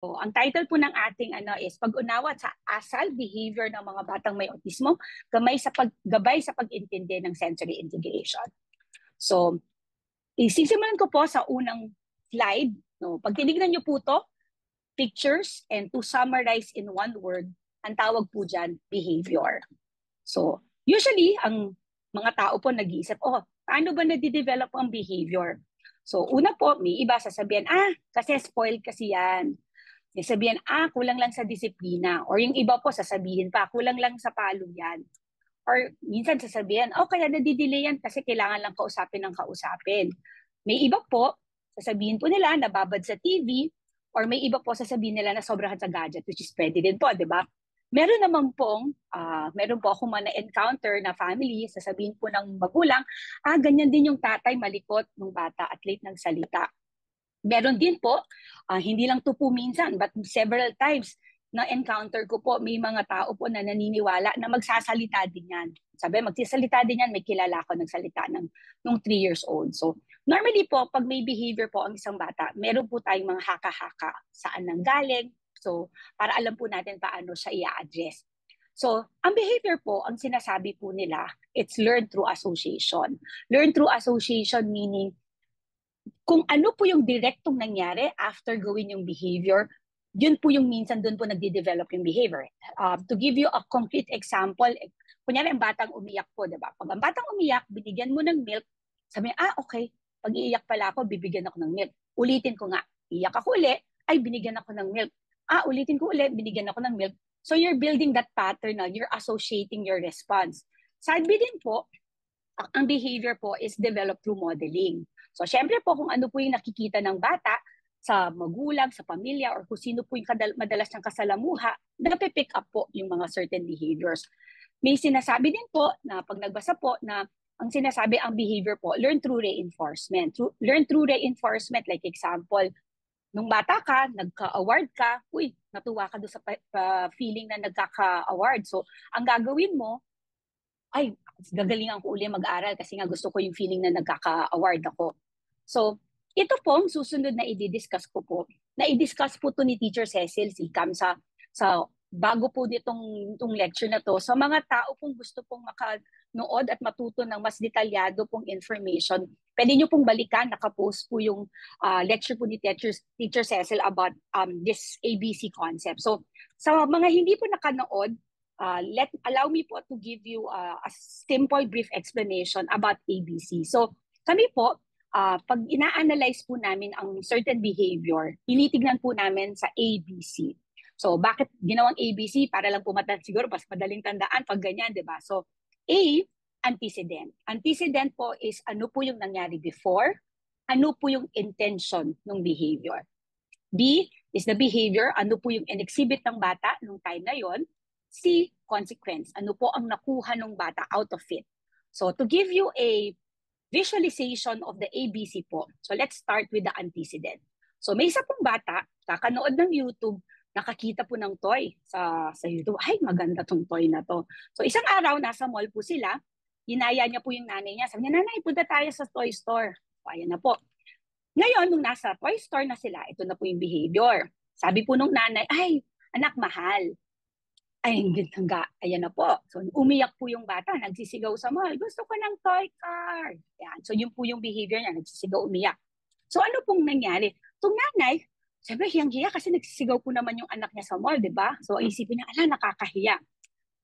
So, ang title po ng ating is Pag-unawa sa asal behavior ng mga batang may autismo, gabay sa pag-intindi ng sensory integration. So, isisimulan ko po sa unang slide. No? Pag tinignan niyo po to, pictures, and to summarize in one word, ang tawag po dyan, behavior. So, usually, ang mga tao po nag-iisip, paano ba nadidevelop ang behavior? So, una po, may iba sasabihin, kasi spoiled kasi yan. Sabihin, kulang lang sa disiplina. Or yung iba po, sasabihin pa, kulang lang sa palo yan. Or minsan sasabihin, kaya nadidelay yan kasi kailangan lang kausapin ng kausapin. May iba po, sasabihin po nila, nababad sa TV, or may iba po sasabihin nila na sobrahan sa gadget, which is pwede din po, di ba? Meron po akong mga na-encounter na family, sasabihin po ng magulang, ganyan din yung tatay, malikot ng bata at late ng salita. Meron din po, hindi lang to po minsan, but several times na encounter ko po, may mga tao po na naniniwala na magsasalita din yan. Sabi, magsasalita din yan, may kilala ko nagsalita nung 3 years old. So, normally po, pag may behavior po ang isang bata, meron po tayong mga haka-haka, saan nang galing. So, para alam po natin paano siya i-address. So, ang behavior po, ang sinasabi po nila, it's learned through association. Learned through association meaning, kung ano po yung direktong nangyari after gawin yung behavior, yun po yung minsan doon po nagde-develop yung behavior. To give you a concrete example, kunyari ang batang umiyak po, di ba? Pag ang batang umiyak, binigyan mo ng milk, sabi, okay, pag iiyak pala ako, bibigyan ako ng milk. Ulitin ko nga, iiyak ako uli, ay binigyan ako ng milk. Ulitin ko uli, binigyan ako ng milk. So you're building that pattern na you're associating your response. Sabi din po, ang behavior po is developed through modeling. So, syempre po, kung ano po yung nakikita ng bata sa magulang, sa pamilya, or kung sino po yung madalas ng kasalamuha, napipick up po yung mga certain behaviors. May sinasabi din po na pag nagbasa po na ang sinasabi ang behavior po, learn through reinforcement. Learn through reinforcement, like example, nung bata ka, nagka-award ka, natuwa ka doon sa feeling na nagkaka-award. So, ang gagawin mo, gagalingan ko uli mag-aral kasi nga gusto ko yung feeling na nagkaka-award ako. So, ito po, susunod na i-discuss ko po. Na-i-discuss po to ni Teacher Cecil Sikam sa bago po itong lecture na to. Sa mga tao pong gusto pong makanood at matuto ng mas detalyado pong information, pwede nyo pong balikan, nakapost po yung lecture po ni Teacher Cecil about this ABC concept. So, sa mga hindi po nakanood, allow me po to give you a simple brief explanation about ABC. So, kami po, pag ina-analyze po namin ang certain behavior, tinitignan po namin sa ABC. So, bakit ginawang ABC? Para lang po siguro mas madaling tandaan pag ganyan, di ba? So, A, antecedent. Antecedent po is ano po yung nangyari before, ano po yung intention ng behavior. B is the behavior, ano po yung in-exhibit ng bata nung time na yon. C, consequence, ano po ang nakuha ng bata out of it. So, to give you a visualization of the ABC po, so let's start with the antecedent. So, may isa pong bata, kakanood ng YouTube, nakakita po ng toy sa YouTube. Ay, maganda tong toy na to. So, isang araw, nasa mall po sila, hinaya niya po yung nanay niya. Sabi niya, nanay, punta tayo sa toy store. So, ayan na po. Ngayon, nung nasa toy store na sila, ito na po yung behavior. Sabi po nung nanay, ay, anak, mahal. Ay, hangga, ayan na po. So, umiyak po yung bata, nagsisigaw sa mall, gusto ko ng toy car. Yan. So, yun po yung behavior niya, nagsisigaw, umiyak. So, ano pong nangyari? Itong nanay, siyempre, hiyang-hiya kasi nagsisigaw po naman yung anak niya sa mall, di ba? So, isipin niya, nakakahiya.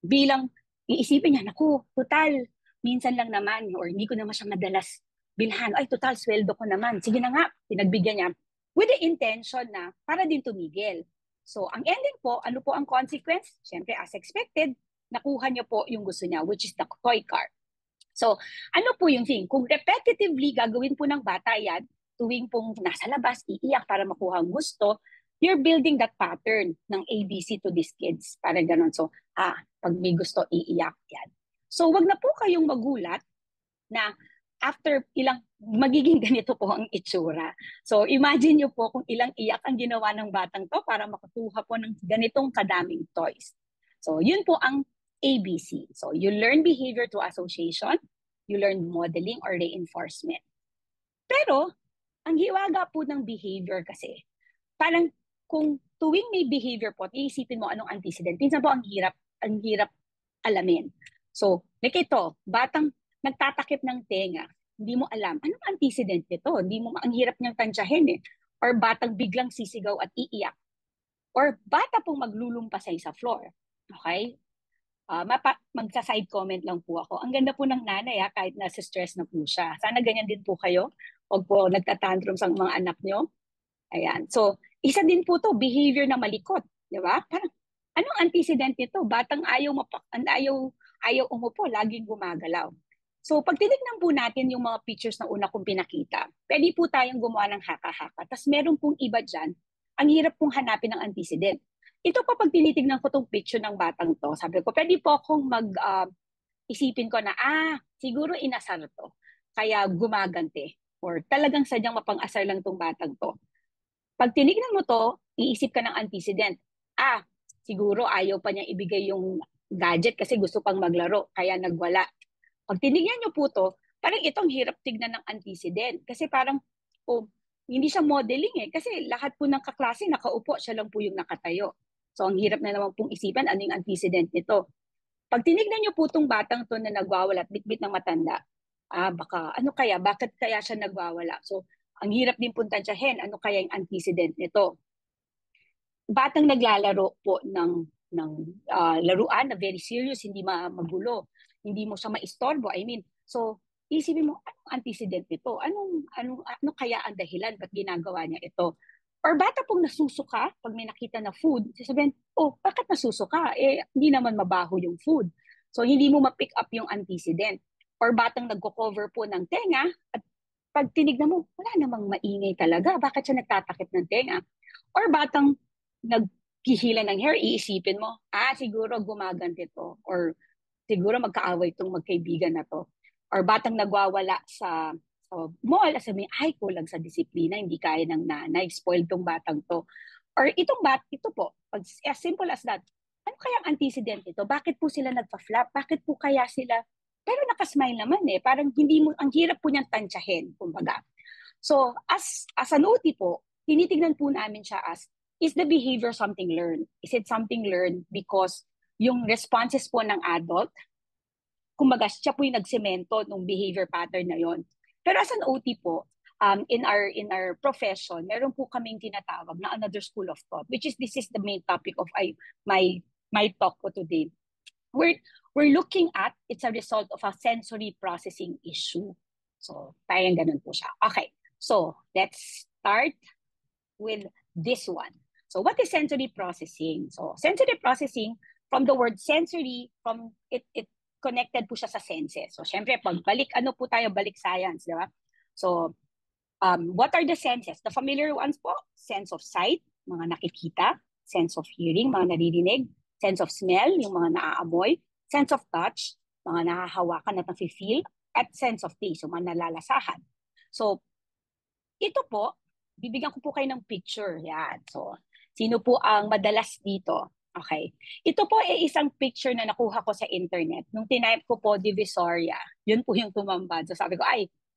Bilang, iisipin niya, naku, total, minsan lang naman, or hindi ko naman siya madalas bilhan. Ay, total, sweldo ko naman. Sige na nga, pinagbigyan niya. With the intention na para din tumigil. So, ang ending po, ano po ang consequence? Siyempre, as expected, nakuha niya po yung gusto niya, which is the toy car. So, ano po yung thing? Kung repetitively gagawin po ng bata yan, tuwing pong nasa labas, iiyak para makuha ang gusto, you're building that pattern ng ABC to these kids. Para ganun. So, pag may gusto, iiyak yan. So, wag na po kayong magulat na after ilang, magiging ganito po ang itsura. So, imagine nyo po kung ilang iyak ang ginawa ng batang to para makakuha po ng ganitong kadaming toys. So, yun po ang ABC. So, you learn behavior through association, you learn modeling or reinforcement. Pero, ang hiwaga po ng behavior kasi, parang kung tuwing may behavior po, iisipin mo anong antecedent. Minsan po ang hirap alamin. So, like ito, batang nagtatakip ng tenga, hindi mo alam, anong antecedent nito? Hindi mo, ang hirap niyang tansyahin eh. Or batang biglang sisigaw at iiyak. Or bata pong maglulumpasay sa floor. Okay? Magsa-side comment lang po ako. Ang ganda po ng nanay kahit nasa stress na po siya. Sana ganyan din po kayo. Huwag po nagtatantrums ang mga anak nyo. Ayan. So, isa din po to behavior na malikot. Di ba? Parang, anong antecedent nito? Batang ayaw umupo, laging gumagalaw. So, pag tinignan po natin yung mga pictures na una kong pinakita, pwede po tayong gumawa ng haka-haka. Tapos meron pong iba dyan, ang hirap pong hanapin ng antecedent. Ito pa pag tinitignan ko tong picture ng batang to, sabi ko, pwede po akong isipin ko na, siguro inasar to. Kaya gumagante. Or talagang sadyang mapang-asar lang tong batang to. Pag tinignan mo to, iisip ka ng antecedent. Siguro ayaw pa niya ibigay yung gadget kasi gusto pang maglaro, kaya nagwala. Pag tinignan niyo po to, parang itong hirap tignan ng antecedent. Kasi parang, hindi siya modeling eh. Kasi lahat po ng kaklase nakaupo, siya lang po yung nakatayo. So, ang hirap na naman pong isipan ano yung antecedent nito. Pag tinignan niyo po itong batang to na nagwawala at bitbit ng matanda, baka, bakit kaya siya nagwawala? So, ang hirap din pong tansyahin, ano kaya yung antecedent nito? Batang naglalaro po ng laruan na very serious, hindi magulo, hindi mo siya maistorbo. I mean, so, isipin mo, anong antecedent nito? Ano kaya ang dahilan? Ba't ginagawa niya ito? Or bata pong nasusuka, pag may nakita na food, sasabihin, bakit nasusuka? Hindi naman mabaho yung food. So, hindi mo ma-pick up yung antecedent. Or batang nagko-cover po ng tenga, at pag tinignan mo, wala namang maingay talaga. Bakit siya nagtatakip ng tenga? Or batang nagkihila ng hair, iisipin mo, siguro gumaganti to. Or siguro magkaaway itong magkaibigan na to. Or batang nagwawala sa mall, sabi, kulang sa disiplina, hindi kaya ng nanay, spoiled tong batang to. Or ito po, as simple as that, ano kaya ang antecedent nito? Bakit po sila nagpa-flap? Bakit po kaya sila, pero nakasmile naman parang hindi mo, ang hirap po niyang tansyahin, kumbaga. So, as an OT po, tinitignan po namin siya as, is the behavior something learned? Is it something learned because yung responses po ng adult, kumbaga siya po yung nagsemento ng behavior pattern na yon. Pero as an OT po, in our profession, meron po kaming tinatawag na another school of thought, which is this is the main topic of my talk po today. We're looking at it's a result of a sensory processing issue. So, parang ganun po siya. Okay, so let's start with this one. So, what is sensory processing? So, sensory processing, from the word sensory, from it connected po siya sa senses. So, syempre, balik science, di ba? So, what are the senses? The familiar ones po, sense of sight, mga nakikita, sense of hearing, mga naririnig, sense of smell, yung mga naaamoy, sense of touch, mga nahahawakan at nafe-feel, at sense of taste, yung mga nalalasahan. So, ito po, bibigyan ko po kayo ng picture. Yan. So, sino po ang madalas dito? Okay. Ito po ay isang picture na nakuha ko sa internet. Nung tinype ko po Divisoria, yun po yung tumambad. So sabi ko,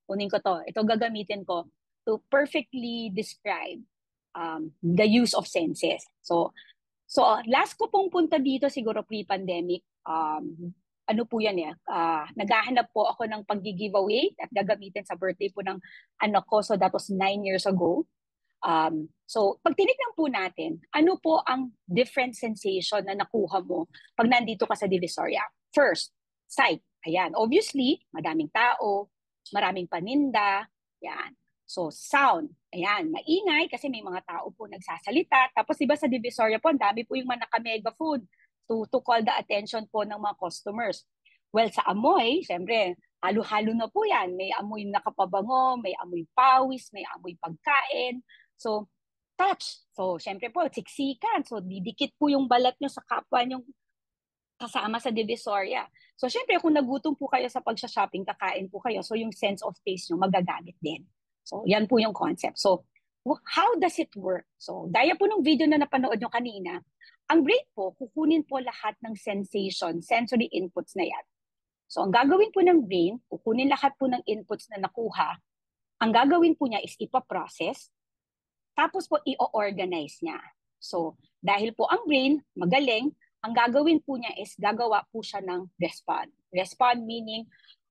kunin ko to. Ito gagamitin ko to perfectly describe the use of senses. So last ko pong punta dito, siguro pre-pandemic, ano po yan naghahanap po ako ng pag-giveaway at gagamitin sa birthday po ng anak ko. So that was 9 years ago. So, pag tinignan po natin, ano po ang different sensation na nakuha mo pag nandito ka sa Divisoria? First, sight. Ayan, obviously, madaming tao, maraming paninda, yan. So, sound. Ayan, maingay kasi may mga tao po nagsasalita. Tapos, iba sa Divisoria po, ang dami po yung mga naka-megaphone to call the attention po ng mga customers. Well, sa amoy, syempre, halo-halo na po yan. May amoy nakapabango, may amoy pawis, may amoy pagkain. So, touch. So, syempre po, siksikan. So, didikit po yung balat nyo sa kapwa nyo kasama sa Divisoria. So, syempre, kung nagutom po kayo sa pagsha-shopping, kakain po kayo. So, yung sense of taste nyo magagamit din. So, yan po yung concept. So, how does it work? So, gaya po ng video na napanood nyo kanina, ang brain po, kukunin po lahat ng sensation, sensory inputs na yan. So, ang gagawin po ng brain, kukunin lahat po ng inputs na nakuha, ang gagawin po niya is ipaprocess, tapos po i-organize niya. So, dahil po ang brain, magaling, ang gagawin po niya is gagawa po siya ng respond. Respond meaning,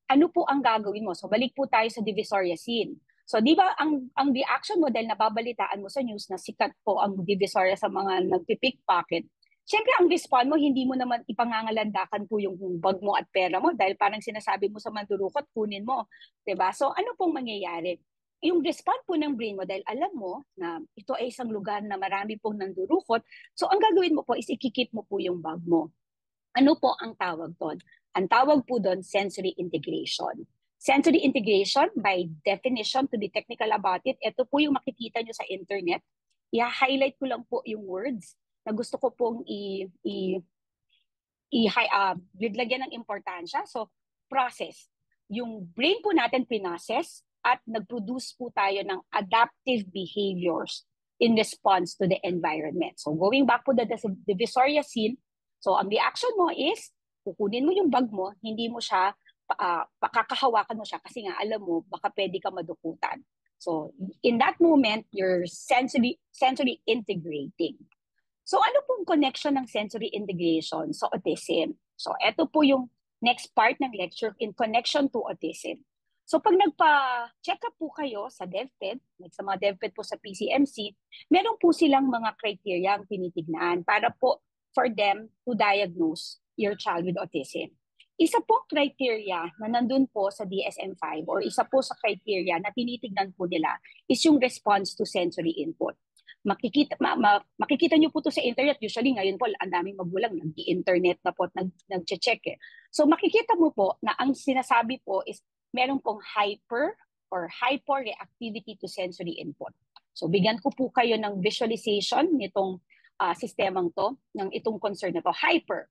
ano po ang gagawin mo? So, balik po tayo sa divisoria scene. So, di ba ang reaction mo dahil nababalitaan mo sa news na sikat po ang divisoria sa mga nagpipickpocket, siyempre ang respond mo, hindi mo naman ipangangalandakan po yung bag mo at pera mo dahil parang sinasabi mo sa mandurukot, kunin mo. Diba? So, ano pong mangyayari? Yung respond po ng brain mo dahil alam mo na ito ay isang lugar na marami pong nandurukot, so ang gagawin mo po is ikikip mo po yung bag mo. Ano po ang tawag doon? Ang tawag po doon, sensory integration. Sensory integration, by definition, to be technical about it, ito po yung makikita nyo sa internet. I-highlight ko lang po yung words na gusto ko pong bigyan ng importansya. So, process. Yung brain po natin pinoses at nag-produce po tayo ng adaptive behaviors in response to the environment. So, going back po to the divisoria scene, so ang reaction mo is, kukunin mo yung bag mo, hindi mo siya, pakakahawakan mo siya kasi nga alam mo, baka pwede ka madukutan. So, in that moment, you're sensory integrating. So ano pong connection ng sensory integration sa autism? So ito po yung next part ng lecture in connection to autism. So pag nagpa-check up po kayo sa DepEd, sa mga DepEd po sa PCMC, meron po silang mga criteria ang tinitignan para po for them to diagnose your child with autism. Isa po criteria na nandun po sa DSM-5 or isa po sa criteria na tinitignan po nila is yung response to sensory input. Makikita nyo po to sa internet. Usually ngayon po, ang daming magulang nag-internet na po at nag-check eh. So makikita mo po na ang sinasabi po is meron pong hyper or hyperreactivity to sensory input. So bigyan ko po kayo ng visualization nitong sistemang to, ng itong concern na to. Hyper.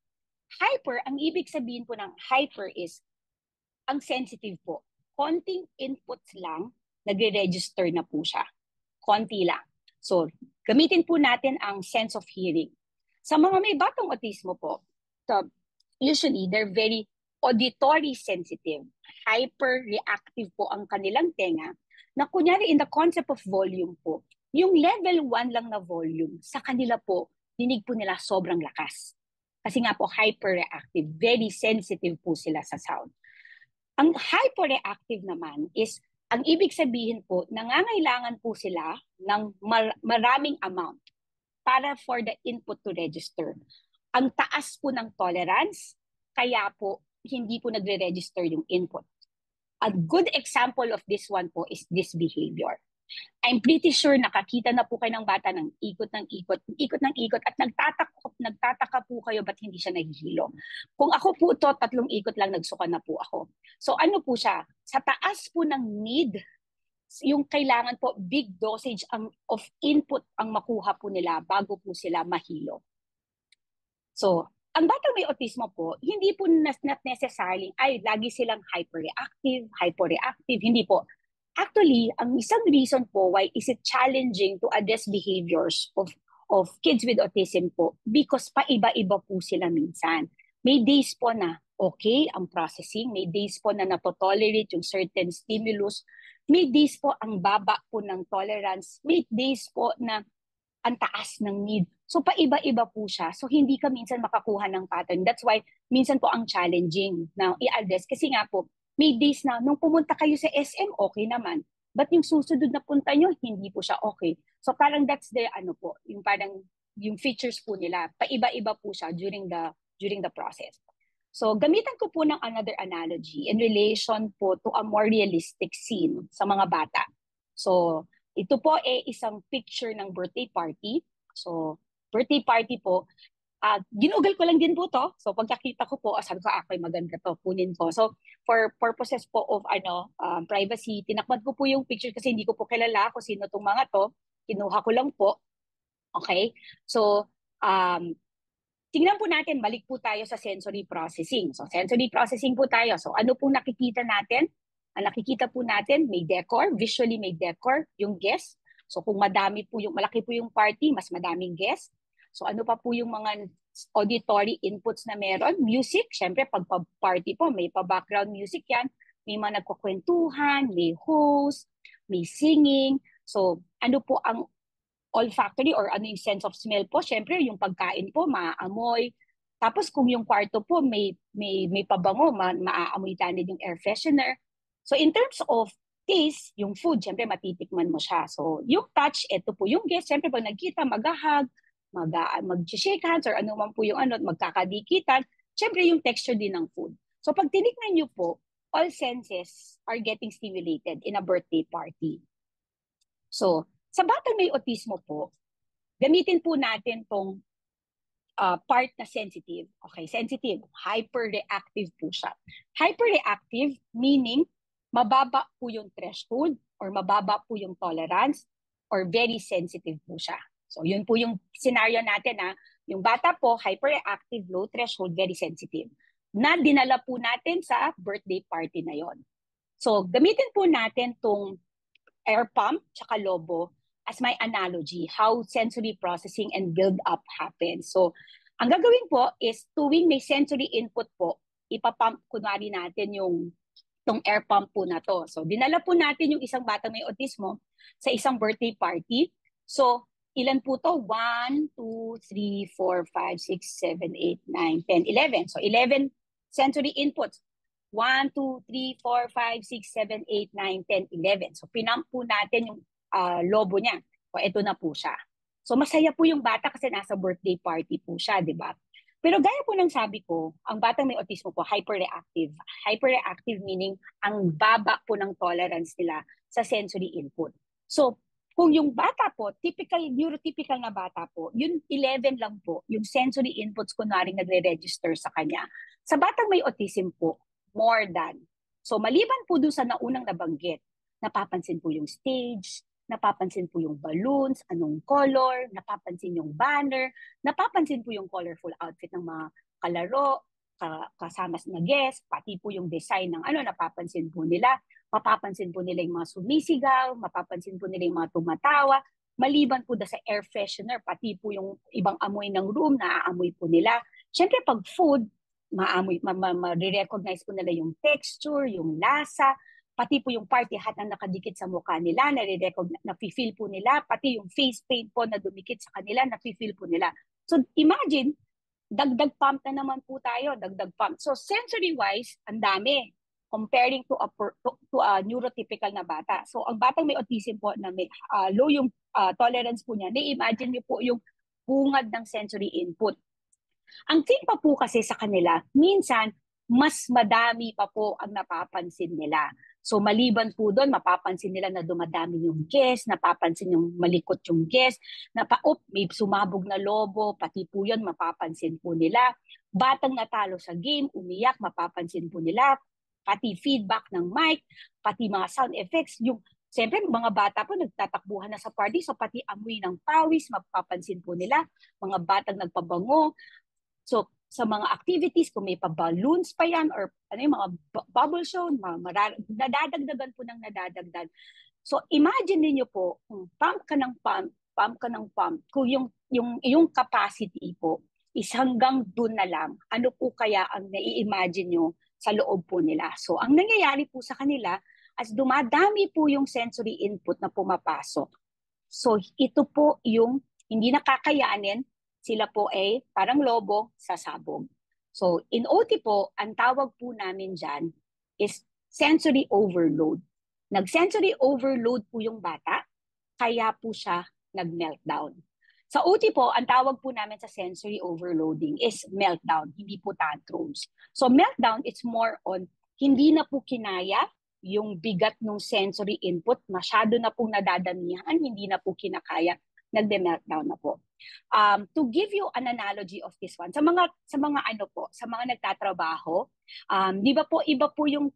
Hyper, ang ibig sabihin po ng hyper is ang sensitive po. Konting inputs lang, nagre-register na po siya. Konti lang. So, gamitin po natin ang sense of hearing. Sa mga may batang autismo po, usually they're very auditory sensitive. Hyper-reactive po ang kanilang tenga na kunyari in the concept of volume po, yung level 1 lang na volume, sa kanila po, dinig po nila sobrang lakas. Kasi nga po hyper-reactive, very sensitive po sila sa sound. Ang hyperreactive naman is, ang ibig sabihin po, nangangailangan po sila ng maraming amount para for the input to register. Ang taas po ng tolerance, kaya po hindi po nagre-register yung input. A good example of this one po is this behavior. I'm pretty sure nakakita na po kayo ng bata ng ikot ng ikot, ikot ng ikot, at nagtataka po kayo ba't hindi siya nahihilo. Kung ako po to, 3 ikot lang nagsuka na po ako. So ano po siya? Sa taas po ng need, yung kailangan po big dosage of input ang makuha po nila bago po sila mahilo. So, ang batang may autismo po, hindi po not necessarily, ay, lagi silang hyperreactive, hindi po. Actually, ang isang reason po why is it challenging to address behaviors of kids with autism po, because paiba-iba po sila minsan. May days po na okay ang processing, may days po na nato-tolerate yung certain stimulus, may days po ang baba po ng tolerance, may days po na ang taas ng need. So paiba-iba po siya. So hindi ka minsan makakuha ng pattern. That's why minsan po ang challenging na i-address. Kasi nga po, may days na nung pumunta kayo sa SM, okay naman. But yung susunod na punta nyo, hindi po siya okay. So parang that's the yung parang yung features po nila. Paiba-iba po siya during the process. So gamitan ko po ng another analogy in relation po to a more realistic scene sa mga bata. So ito po isang picture ng birthday party. So birthday party po, ginugal ko lang din po to. So pagkakita ko po, sabi ko, ako ay maganda to, kunin ko. So for purposes po of privacy, tinakpan ko po yung picture kasi hindi ko po kilala kung sino tong mga to. Kinuha ko lang po. Okay? So, tingnan po natin, balik po tayo sa sensory processing. So sensory processing po tayo. So ano pong nakikita natin? Ang nakikita po natin, may decor, visually may decor, yung guest. So kung malaki po yung party, mas madaming guest. So ano pa po yung mga auditory inputs na meron? Music, syempre pag party po, may pa-background music yan. May mga nagkukwentuhan, may host, may singing. So ano po ang olfactory or ano yung sense of smell po, syempre yung pagkain po, maaamoy. Tapos kung yung kwarto po may pabango, maaamoy tanid yung air freshener. So in terms of taste, yung food, syempre matitikman mo siya. So yung touch, ito po yung guest, syempre pag nagkita, mag-hug, mag-shake hands or ano man po yung ano, magkakadikitan, syempre yung texture din ng food. So pag tinikman nyo po, all senses are getting stimulated in a birthday party. So, sa batang may autismo po, gamitin po natin tong part na sensitive. Okay, sensitive, hyperreactive po siya. Hyperreactive meaning mababa po yung threshold or mababa po yung tolerance or very sensitive po siya. So, yun po yung scenario natin na yung bata po, hyperreactive, low threshold, very sensitive. Na dinala po natin sa birthday party na yon. So, gamitin po natin tong air pump tsaka lobo as my analogy, how sensory processing and build-up happens. So, ang gagawin po is tuwing may sensory input po, ipapump kunwari natin yung tong air pump po na to. So, dinala po natin yung isang bata may autismo sa isang birthday party. So, ilan po to? 1, 2, 3, 4, 5, 6, 7, 8, 9, 10, 11. So, 11 sensory inputs. 1, 2, 3, 4, 5, 6, 7, 8, 9, 10, 11. So, pinump po natin yung lobo niya. O, ito na po siya. So, masaya po yung bata kasi nasa birthday party po siya, di ba? Pero gaya po ng sabi ko, ang batang may autismo po, hyperreactive. Hyperreactive meaning ang baba po ng tolerance nila sa sensory input. So, kung yung bata po, typical, neurotypical na bata po, yun 11 lang po, yung sensory inputs kunwari nagre-register sa kanya. Sa batang may autism po, more than. So, maliban po doon sa naunang nabanggit, napapansin po yung stage, napapansin po yung balloons, anong color, napapansin yung banner, napapansin po yung colorful outfit ng mga kalaro, kasama na guest, pati po yung design ng ano, napapansin po nila. Mapapansin po nila yung mga sumisigaw, mapapansin po nila yung mga tumatawa, maliban po sa air freshener, pati po yung ibang amoy ng room, naaamoy po nila. Siyempre, pag food, maamoy, ma-recognize po nila yung texture, yung lasa, pati po yung party hat na nakadikit sa mukha nila, na-feel po nila, pati yung face paint po na dumikit sa kanila, na-feel po nila. So imagine, dagdag pump na naman po tayo, dagdag pump. So sensory-wise, ang dami comparing to a neurotypical na bata. So ang batang may autism po na may low yung tolerance po niya, na-imagine niyo po yung bungad ng sensory input. Ang thing pa po kasi sa kanila, minsan, mas madami pa po ang napapansin nila. So maliban po doon, mapapansin nila na dumadami yung guest, napapansin yung malikot yung guest, may sumabog na lobo, pati po yun, mapapansin po nila. Batang natalo sa game, umiyak, mapapansin po nila. Pati feedback ng mic, pati mga sound effects, yung siyempre, mga bata po nagtatakbuhan na sa party, so pati amoy ng pawis, mapapansin po nila. Mga batang nagpabango, so, sa mga activities, kung may pa-balloons pa yan or ano yung mga bubble show, nadadagdagan po ng nadadagdag. So, imagine niyo po, kung pump ka ng pump, kung yung capacity po is hanggang dun na lang, ano po kaya ang nai-imagine nyo sa loob po nila. So, ang nangyayari po sa kanila, as dumadami po yung sensory input na pumapasok. So, ito po yung hindi nakakayanin, sila po ay parang lobo sa sabog. So, in OT po, ang tawag po namin dyan is sensory overload. Nag-sensory overload po yung bata, kaya po siya nag-meltdown. Sa OT po, ang tawag po namin sa sensory overloading is meltdown, hindi po tantrums. So, meltdown, it's more on hindi na po kinaya yung bigat ng sensory input, masyado na pong nadadamihan, hindi na po kinakaya, nagde-meltdown na po. To give you an analogy of this one, sa mga ano po, sa mga nagtatrabaho, di ba po iba po yung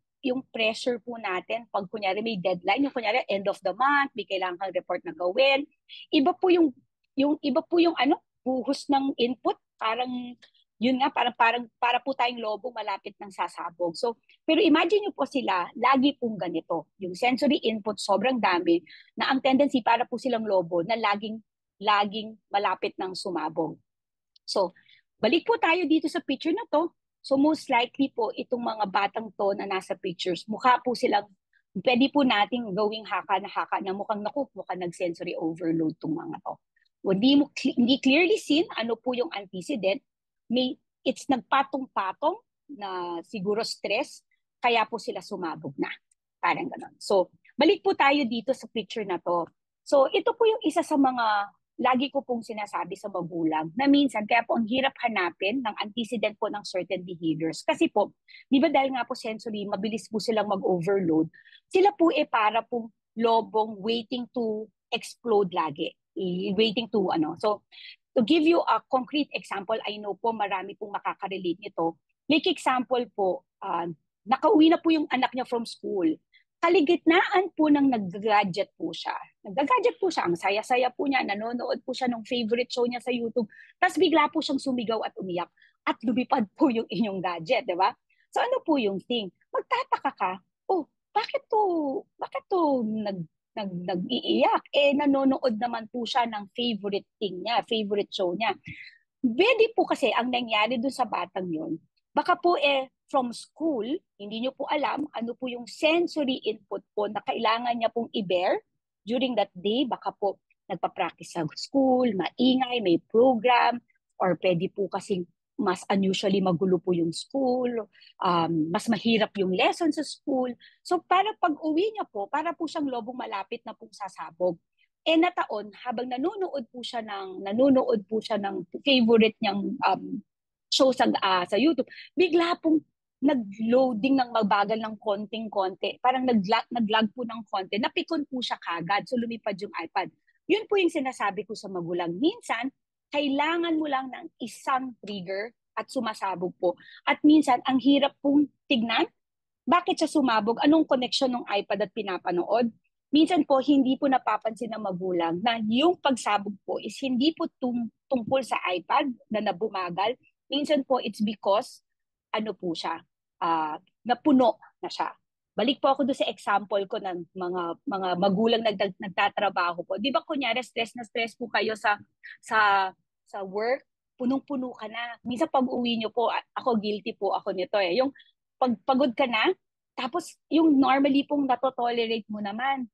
pressure po natin pag kunyari may deadline, yung kunyari end of the month, may kailangan kang report na gawin. Iba po yung ano, buhos ng input, parang yun nga, para po tayong lobo malapit ng sasabog. So, pero imagine nyo po sila, lagi pong ganito. Yung sensory input sobrang dami, na ang tendency para po silang lobo na laging malapit ng sumabog. So, balik po tayo dito sa picture na to. So, most likely po, itong mga batang to na nasa pictures, mukha po silang pwede po nating gawing haka na haka na mukhang nag-sensory overload tong mga to. Hindi clearly seen ano po yung antecedent. It's nagpatong-patong na siguro stress, kaya po sila sumabog na. Parang ganon. So, balik po tayo dito sa picture na to. So, ito po yung isa sa mga lagi ko pong sinasabi sa magulang na minsan kaya po ang hirap hanapin ng antecedent po ng certain behaviors. Kasi po, di ba dahil nga po sensory, mabilis po silang mag-overload, sila po para pong lobong waiting to explode lagi. Waiting to ano. So, to give you a concrete example, I know po marami pong makaka-relate nito. Like example po, nakauwi na po yung anak niya from school. Kaligitnaan po ng nag-gadget po siya. Nag-gadget po siya, ang saya-saya po niya, nanonood po siya ng favorite show niya sa YouTube. Tapos bigla po siyang sumigaw at umiyak at lumipad po yung inyong gadget, di ba? So ano po yung thing? Magtataka ka, oh, bakit to nag-iiyak? Nanonood naman po siya ng favorite thing niya, favorite show niya. Pwede po kasi ang nangyari doon sa batang yun, baka po from school, hindi nyo po alam ano po yung sensory input po na kailangan niya pong i-bear during that day. Baka po nagpa-practice sa school, maingay, may program, or pwede po kasing mas unusually magulo po yung school, mas mahirap yung lesson sa school. So para pag uwi niya po, para po siyang lobong malapit na pong sasabog. Nataon, habang nanonood po siya ng favorite niyang show sa YouTube, bigla pong nag-loading ng mabagal ng konting-konti. Parang nag-lag po ng konti. Napikon po siya kagad. So lumipad yung iPad. Yun po yung sinasabi ko sa magulang. Minsan, kailangan mo lang ng isang trigger at sumasabog po. At minsan, ang hirap pong tignan. Bakit siya sumabog? Anong connection ng iPad at pinapanood? Minsan po, hindi po napapansin ng magulang na yung pagsabog po is hindi po tungkol sa iPad na nabumagal. Minsan po, it's because ano po siya, napuno na siya. Balik po ako doon sa example ko ng mga magulang nagtatrabaho po. Di ba kunyari stress na stress po kayo sa sa work, punong-puno ka na. Minsan pag uwi nyo po, ako guilty po ako nito yung pagpagod ka na, tapos yung normally pong natotolerate mo naman,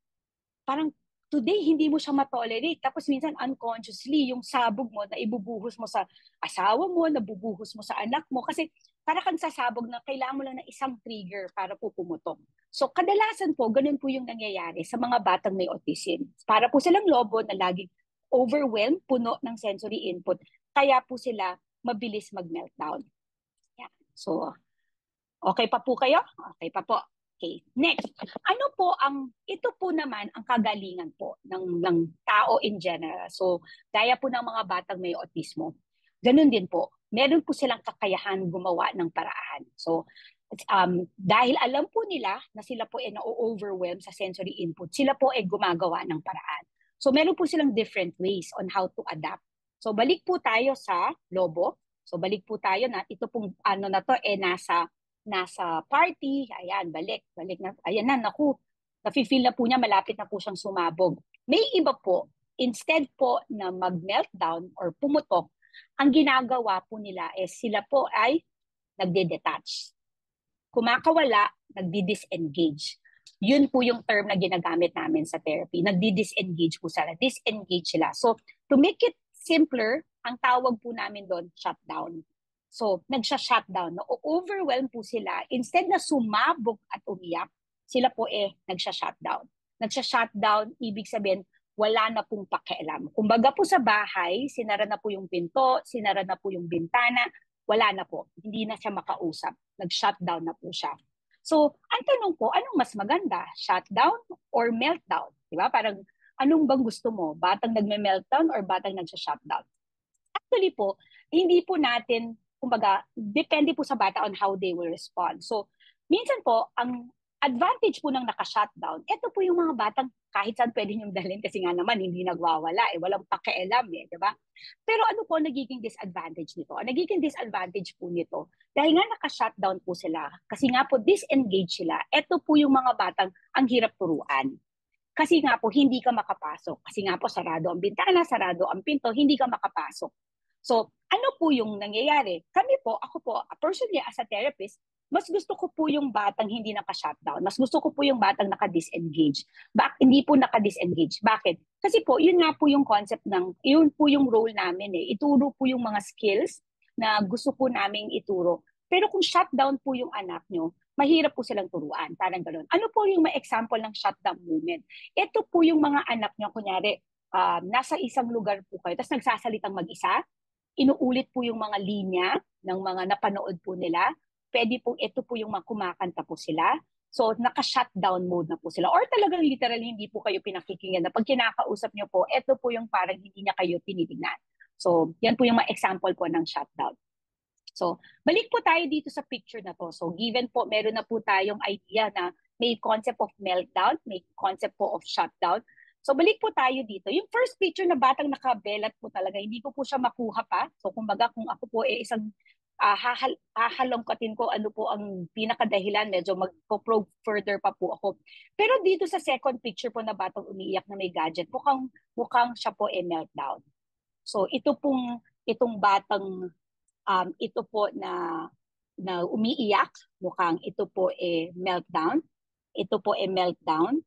parang today hindi mo siya matolerate. Tapos minsan unconsciously, yung sabog mo na ibubuhos mo sa asawa mo, nabubuhos mo sa anak mo. Kasi para kang sasabog na kailangan mo lang ng isang trigger para po pumutok. So kadalasan po, ganun po yung nangyayari sa mga batang may autism. Para po silang lobo na laging overwhelmed, puno ng sensory input. Kaya po sila mabilis mag-meltdown. Yeah. So, okay pa po kayo? Okay pa po. Okay, next. Ito po naman ang kagalingan po ng tao in general. So, gaya po ng mga batang may autismo, ganun din po. Meron po silang kakayahan gumawa ng paraan. So, dahil alam po nila na sila po na-overwhelm sa sensory input, sila po gumagawa ng paraan. So, meron po silang different ways on how to adapt. So, balik po tayo sa lobo. So, balik po tayo na ito pong ano na to nasa party, ayan, balik na, ayan na, naku, nafe-feel na po niya, malapit na po siyang sumabog. May iba po, instead po na mag-meltdown or pumutok, ang ginagawa po nila is sila po ay nagde-detach. Kumakawala, nagdi-disengage. Yun po yung term na ginagamit namin sa therapy. Nagdi-disengage po sila. Disengage sila. So, to make it simpler, ang tawag po namin doon, shutdown. So, nagsha-shutdown. Na-overwhelm po sila. Instead na sumabog at umiyak, sila po nagsha-shutdown. Nagsha-shutdown, ibig sabihin, wala na pong pakialam. Kumbaga po sa bahay, sinara na po yung pinto, sinara na po yung bintana, wala na po. Hindi na siya makausap. Nag-shutdown na po siya. So, ang tanong po, anong mas maganda? Shutdown or meltdown? Diba? Parang, anong bang gusto mo? Batang nagme-meltdown or batang nag-shutdown? Actually po, hindi po natin kumbaga, depende po sa bata on how they will respond. So, minsan po, ang advantage po ng naka-shutdown, ito po yung mga batang kahit saan pwede niyong dalhin kasi nga naman hindi nagwawala, walang pakialam di ba? Pero ano po nagiging disadvantage nito? Ang nagiging disadvantage po nito, dahil nga naka-shutdown po sila, kasi nga po disengage sila, ito po yung mga batang ang hirap turuan. Kasi nga po, hindi ka makapasok. Kasi nga po, sarado ang bintana, sarado ang pinto, hindi ka makapasok. So, ano po yung nangyayari? Kami po, ako po, personally as a therapist, mas gusto ko po yung batang hindi naka-shutdown. Mas gusto ko po yung batang naka-disengage. Hindi po naka-disengage. Bakit? Kasi po, yun nga po yung concept yun po yung role namin eh. Ituro po yung mga skills na gusto po namin ituro. Pero kung shutdown po yung anak nyo, mahirap po silang turuan. Parang gano'n. Ano po yung may example ng shutdown movement? Ito po yung mga anak nyo, kunyari, nasa isang lugar po kayo, tapos nagsasalitang mag-isa, inuulit po yung mga linya ng mga napanood po nila. Pwede po, ito po yung kumakanta po sila. So, naka-shutdown mode na po sila. Or talagang literally hindi po kayo pinakikinggan na pag kinakausap nyo po, ito po yung parang hindi niya kayo tinitingnan. So, yan po yung mga example po ng shutdown. So, balik po tayo dito sa picture na to. So, given po, meron na po tayong idea na may concept of meltdown, may concept po of shutdown. So, balik po tayo dito. Yung first picture na batang nakabelat po talaga, hindi ko po siya makuha pa. So, kumbaga, kung ako po isang hahalongkatin ko ano po ang pinakadahilan, medyo mag-probe further pa po ako. Pero dito sa second picture po na batang umiiyak na may gadget, mukhang siya po meltdown. So, itong batang ito po na umiiyak, mukhang ito po meltdown. Ito po meltdown.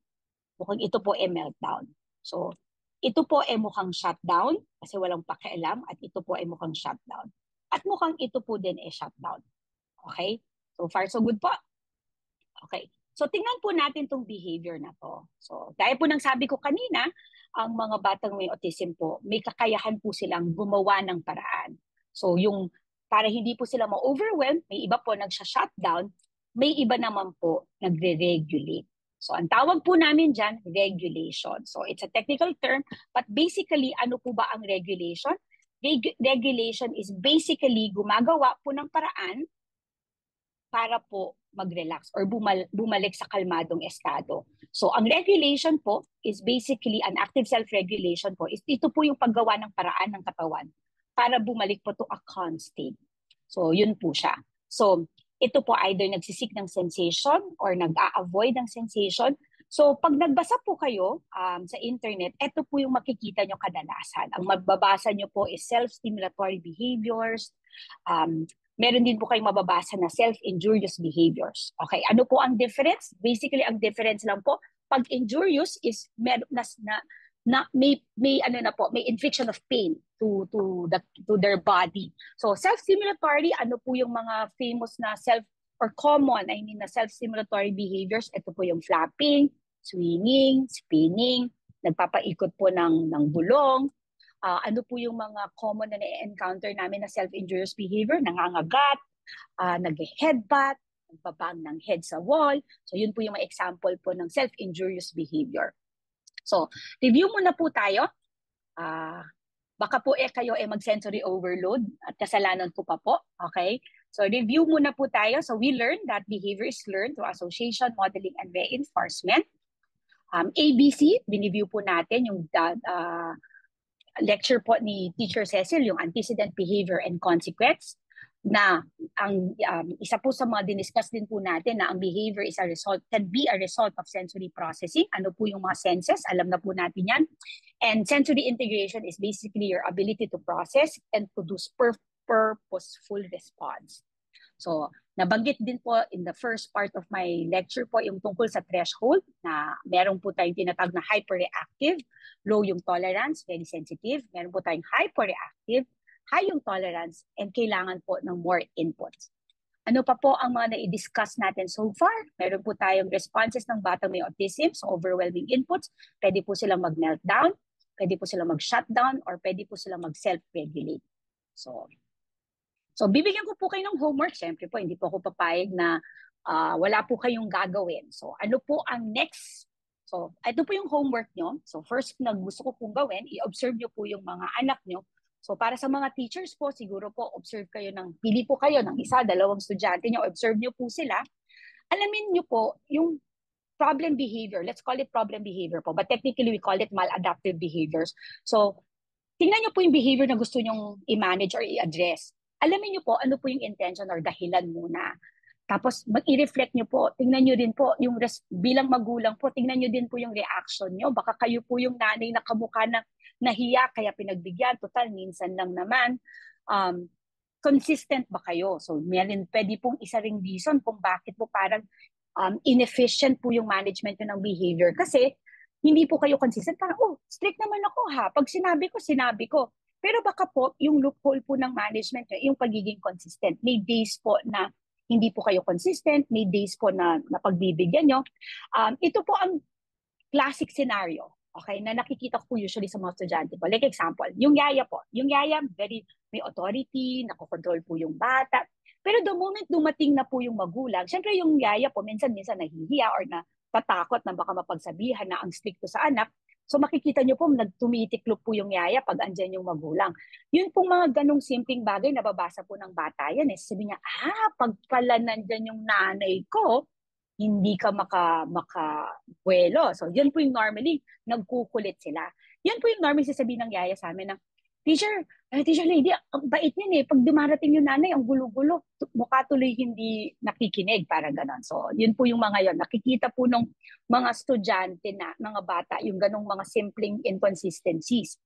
Mukhang ito po meltdown. So, ito po mukhang shutdown kasi walang pakialam at ito po mukhang shutdown. At mukhang ito po din shutdown. Okay? So far, so good po. Okay. So, tingnan po natin itong behavior na to. So, gaya po ng sabi ko kanina, ang mga batang may autism po, may kakayahan po silang gumawa ng paraan. So, para hindi po sila ma-overwhelm, may iba po nagsha-shutdown, may iba naman po nagre-regulate. So, ang tawag po namin dyan, regulation. So, it's a technical term, but basically, ano po ba ang regulation? Regulation is basically gumagawa po ng paraan para po mag-relax or bumalik sa kalmadong estado. So, ang regulation po is basically an active self-regulation po. Ito po yung paggawa ng paraan ng katawan para bumalik po to a calm state. So, yun po siya. So, ito po either nagsisik ng sensation or nag-a-avoid ng sensation. So, pag nagbasa po kayo sa internet, ito po yung makikita nyo kadalasan. Ang magbabasa nyo po is self-stimulatory behaviors. Meron din po kayong mababasa na self-injurious behaviors. Okay, ano po ang difference? Basically, ang difference lang po, pag injurious is may infliction of pain to their body. So self-stimulatory, ano po yung mga famous na na self-stimulatory behaviors? Ito po yung flapping, swinging, spinning, nagpapaikot po ng bulong. Ano po yung mga common na na-encounter namin na self-injurious behavior? Nangangagat, nag-headbutt, nagbabang ng head sa wall. So yun po yung mga example po ng self-injurious behavior. So, review muna po tayo. Baka po kayo mag-sensory overload at kasalanan ko pa po. Okay? So, review muna po tayo. So, we learned that behavior is learned through association, modeling, and reinforcement. ABC, biniview po natin yung lecture po ni Teacher Cecil, yung antecedent behavior and consequence, na ang isa po sa mga diniscuss din po natin na ang behavior is can be a result of sensory processing. Ano po yung mga senses? Alam na po natin yan. And sensory integration is basically your ability to process and produce purposeful response. So, nabanggit din po in the first part of my lecture po yung tungkol sa threshold na meron po tayong tinatag na hyperreactive, low yung tolerance, very sensitive. Meron po tayong hyperreactive, high yung tolerance, and kailangan po ng more inputs. Ano pa po ang mga na-discuss natin so far? Meron po tayong responses ng batang may autism, so overwhelming inputs. Pwede po silang mag-meltdown, pwede po silang mag-shutdown, or pwede po silang mag-self-regulate. So, bibigyan ko po kayo ng homework. Siyempre po, hindi po ako papayag na wala po kayong gagawin. So, ano po ang next? So, ito po yung homework nyo. So, first na gusto ko pong gawin, i-observe nyo po yung mga anak nyo. So, para sa mga teachers po, siguro po, pili po kayo ng isa, dalawang estudyante nyo, observe nyo po sila. Alamin nyo po yung problem behavior. Let's call it problem behavior po. But technically, we call it maladaptive behaviors. So, tingnan nyo po yung behavior na gusto nyong i-manage or i-address. Alamin nyo po ano po yung intention or dahilan muna. Tapos mag-i-reflect nyo po, tingnan nyo din po, bilang magulang po, tingnan nyo din po yung reaction nyo. Baka kayo po yung nanay na kamukha na nahiya, kaya pinagbigyan. Total, minsan lang naman. consistent ba kayo? So, pwede pong isa ring reason kung bakit po parang inefficient po yung management nyo ng behavior. Kasi, hindi po kayo consistent. Parang, oh, strict naman ako ha. Pag sinabi ko, sinabi ko. Pero baka po, yung loophole po ng management nyo, yung pagiging consistent. May days po na hindi po kayo consistent, may days po na pagbibigyan nyo. Ito po ang classic scenario, okay, na nakikita ko usually sa mga estudyante po. Like example, yung yaya po. Yung yaya, very may authority, nakokontrol po yung bata. Pero the moment dumating na po yung magulang, syempre yung yaya po, minsan-minsan nahihiya or na tatakot na baka mapagsabihan na ang stricto sa anak. So makikita nyo po, nagtumitiklop po yung yaya pag andyan yung magulang. Yun pong mga ganong simpleng bagay, nababasa po ng bata yan. Sabi niya, pag pala nandyan yung nanay ko, hindi ka makabuelo. So, yun po yung normally, nagkukulit sila. Yan po yung normally sasabihin ng yaya sa amin na, Teacher Lady, ang bait niyan eh. Pag dumarating yung nanay, ang gulo-gulo. Mukha tuloy hindi nakikinig, parang ganon. So, yun po yung mga yon. Nakikita po nung mga estudyante na, mga bata, yung ganong mga simpleng inconsistencies.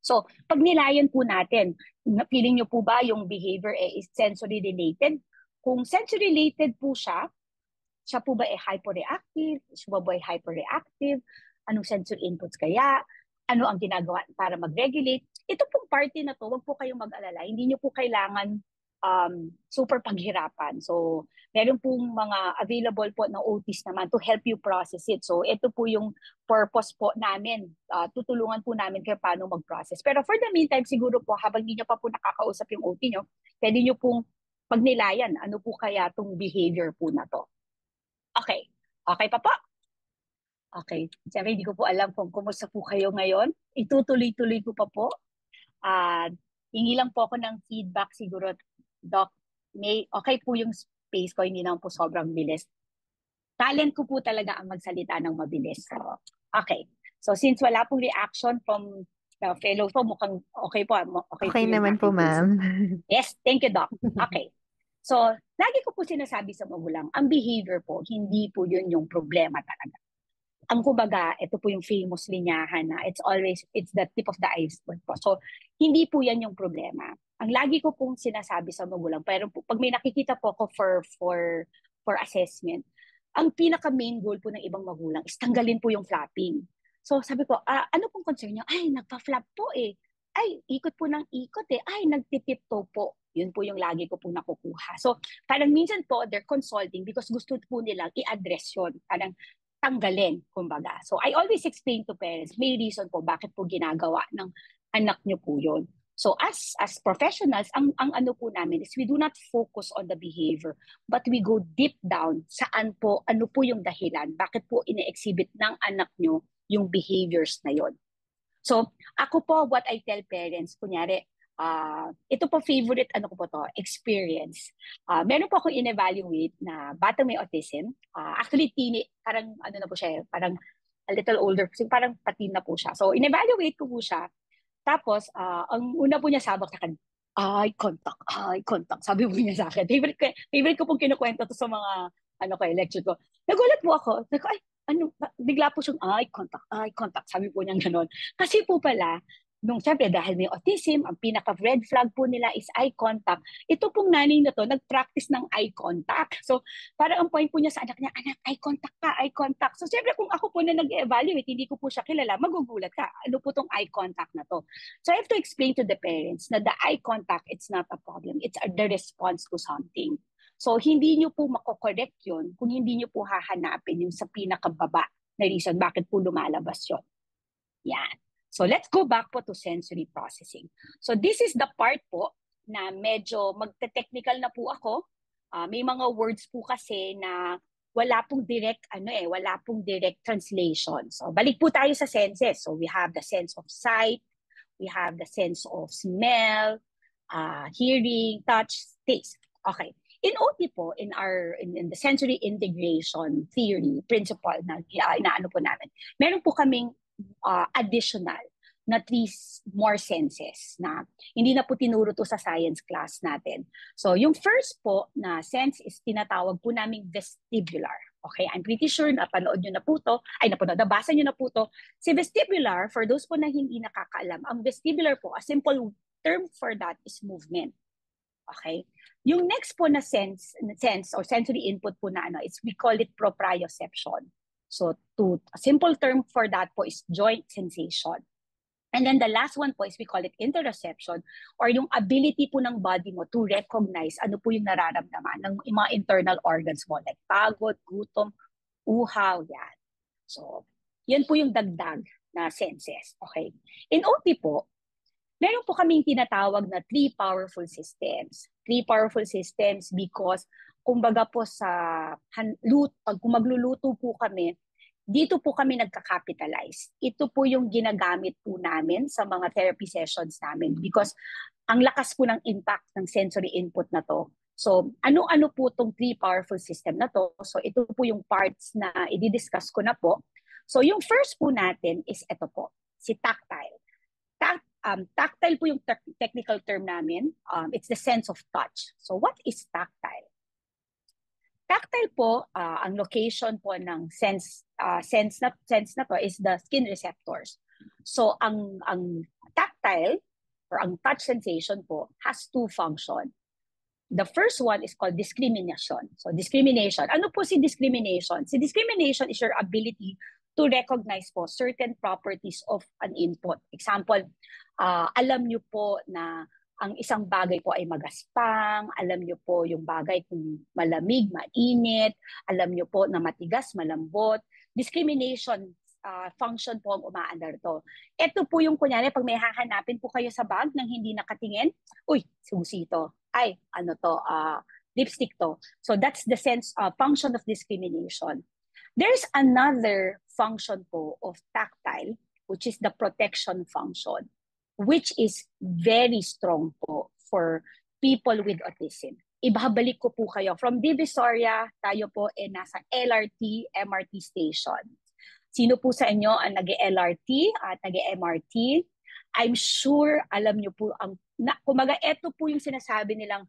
So, pag nilayan po natin, feeling nyo po ba yung behavior is sensory related? Kung sensory related po siya po ba ay hyperreactive? Siya ba ay hyperreactive? Anong sensory inputs kaya? Ano ang ginagawa para mag-regulate? Ito pong party na to, wag po kayong mag-alala. Hindi nyo po kailangan super paghirapan. So, meron pong mga available po na OTs naman to help you process it. So, ito po yung purpose po namin. Tutulungan po namin kayo paano mag-process. Pero for the meantime, siguro po, habang hindi nyo pa po nakakausap yung OT nyo, pwede nyo pong pagnilayan, ano po kaya itong behavior po na to. Okay. Okay pa po? Okay. Siyempre, hindi ko po alam kung kumusta po kayo ngayon. Itutuloy-tuloy ko pa po. Hingi lang po ako ng feedback siguro, Doc. Okay po yung space ko, hindi naman po sobrang bilis. Talent ko po talaga ang magsalita ng mabilis. So, okay. So, since wala pong reaction from the fellow po, mukhang okay po. Okay Okay po yung naman po, aking case. ma'am. Yes, thank you, Doc. Okay. So, lagi ko po sinasabi sa magulang, ang behavior po, hindi po yun yung problema talaga. Ang kumbaga, ito po yung famous linyahan na it's the tip of the iceberg po. So, hindi po yan yung problema. Ang lagi ko pong sinasabi sa magulang, pero pag may nakikita po ako for assessment, ang pinaka main goal po ng ibang magulang is tanggalin po yung flapping. So, sabi ko, ano pong concern nyo? Ay, nagpa-flap po eh. Ay, ikot po ng ikot eh. Ay, nagtitiptoe po. Yun po yung lagi ko po nakukuha. So, parang minsan po, they're consulting because gusto po nilang i-address yun. Parang tanggalin, kumbaga. So, I always explain to parents, may reason po bakit po ginagawa ng anak nyo po yun. So, as professionals, ang ano po namin is we do not focus on the behavior, but we go deep down saan po, ano po yung dahilan, bakit po ine-exhibit ng anak nyo yung behaviors na yon. So, ako po, what I tell parents, kunyari, ito po favorite, ano ko po to, experience. Meron po akong in-evaluate na batang may autism. Actually, parang ano na po siya, parang a little older, parang patin na po siya. So, in-evaluate ko po siya. Tapos, ang una po niya sabak sa akin, eye contact. Sabi po niya sa akin. Favorite ko pong kinukwento to sa mga, lecture ko. Nagulat po ako. Bigla po siyang eye contact. Sabi po niya gano'n. Kasi po pala, siyempre dahil may autism, ang pinaka-red flag po nila is eye contact. Ito pong nanay na to, nag-practice ng eye contact. So, para ang point po niya sa anak niya, anak, eye contact. So, siyempre kung ako po na nag-evaluate, hindi ko po siya kilala, magugulat ka. Ano po tong eye contact na to? So, I have to explain to the parents na the eye contact, it's not a problem. It's the response to something. So, hindi nyo po makokorrect yun kung hindi nyo po hahanapin yung sa pinakababa na reason bakit po lumalabas yun. Yan. So, let's go back po to sensory processing. So, this is the part po na medyo magte-technical na po ako. May mga words po kasi na wala pong direct translation. So, balik po tayo sa senses. So, we have the sense of sight, we have the sense of smell, hearing, touch, taste. Okay. In OT po, in the sensory integration theory principle na inaano po namin, meron po kaming additional na 3 more senses na hindi na po tinuro to sa science class natin. So, yung first po na sense is tinatawag po naming vestibular. Okay, I'm pretty sure napanood nyo na po to, nabasa nyo na po to. Si vestibular, for those po na hindi nakakaalam, ang vestibular po, a simple term for that is movement. Okay? Yung next po na sense or sensory input po na ano, is we call it proprioception. So a simple term for that po is joint sensation. And then the last one po is we call it interoception, or yung ability po ng body mo to recognize ano po yung nararamdaman ng mga internal organs mo, like pagod, gutom, uhaw, yan. So, yan po yung dagdag na senses. Okay. In OT po, meron po kaming tinatawag na three powerful systems. Three powerful systems because kumbaga po kung magluluto po kami, dito po kami nagka-capitalize. Ito po yung ginagamit po namin sa mga therapy sessions namin because ang lakas po ng impact ng sensory input na to. So, ano-ano po itong three powerful system na to? So, ito po yung parts na i-discuss ko na po. So, yung first po natin is ito po, si tactile. Tactile po yung technical term namin. It's the sense of touch. So, what is tactile? Tactile po, ang location po ng sense na to is the skin receptors. So, ang tactile or ang touch sensation po has two functions. The first one is called discrimination. So, discrimination. Ano po si discrimination? Si discrimination is your ability to recognize po certain properties of an input. Example, alam nyo po na ang isang bagay po ay magaspang, alam nyo po yung bagay kung malamig, mainit, alam nyo po na matigas, malambot. Discrimination function po ang umaandar to. Ito po yung kunyari, pag may hahanapin po kayo sa bag nang hindi nakatingin, uy, susi to. Ay, ano to, lipstick to. So that's the function of discrimination. There's another function po of tactile, which is the protection function, which is very strong po for people with autism. Ibabalik ko po kayo. From Divisoria, tayo po nasa LRT, MRT station. Sino po sa inyo ang nag-LRT at nag-MRT? I'm sure alam nyo po, kumaga ito po yung sinasabi nilang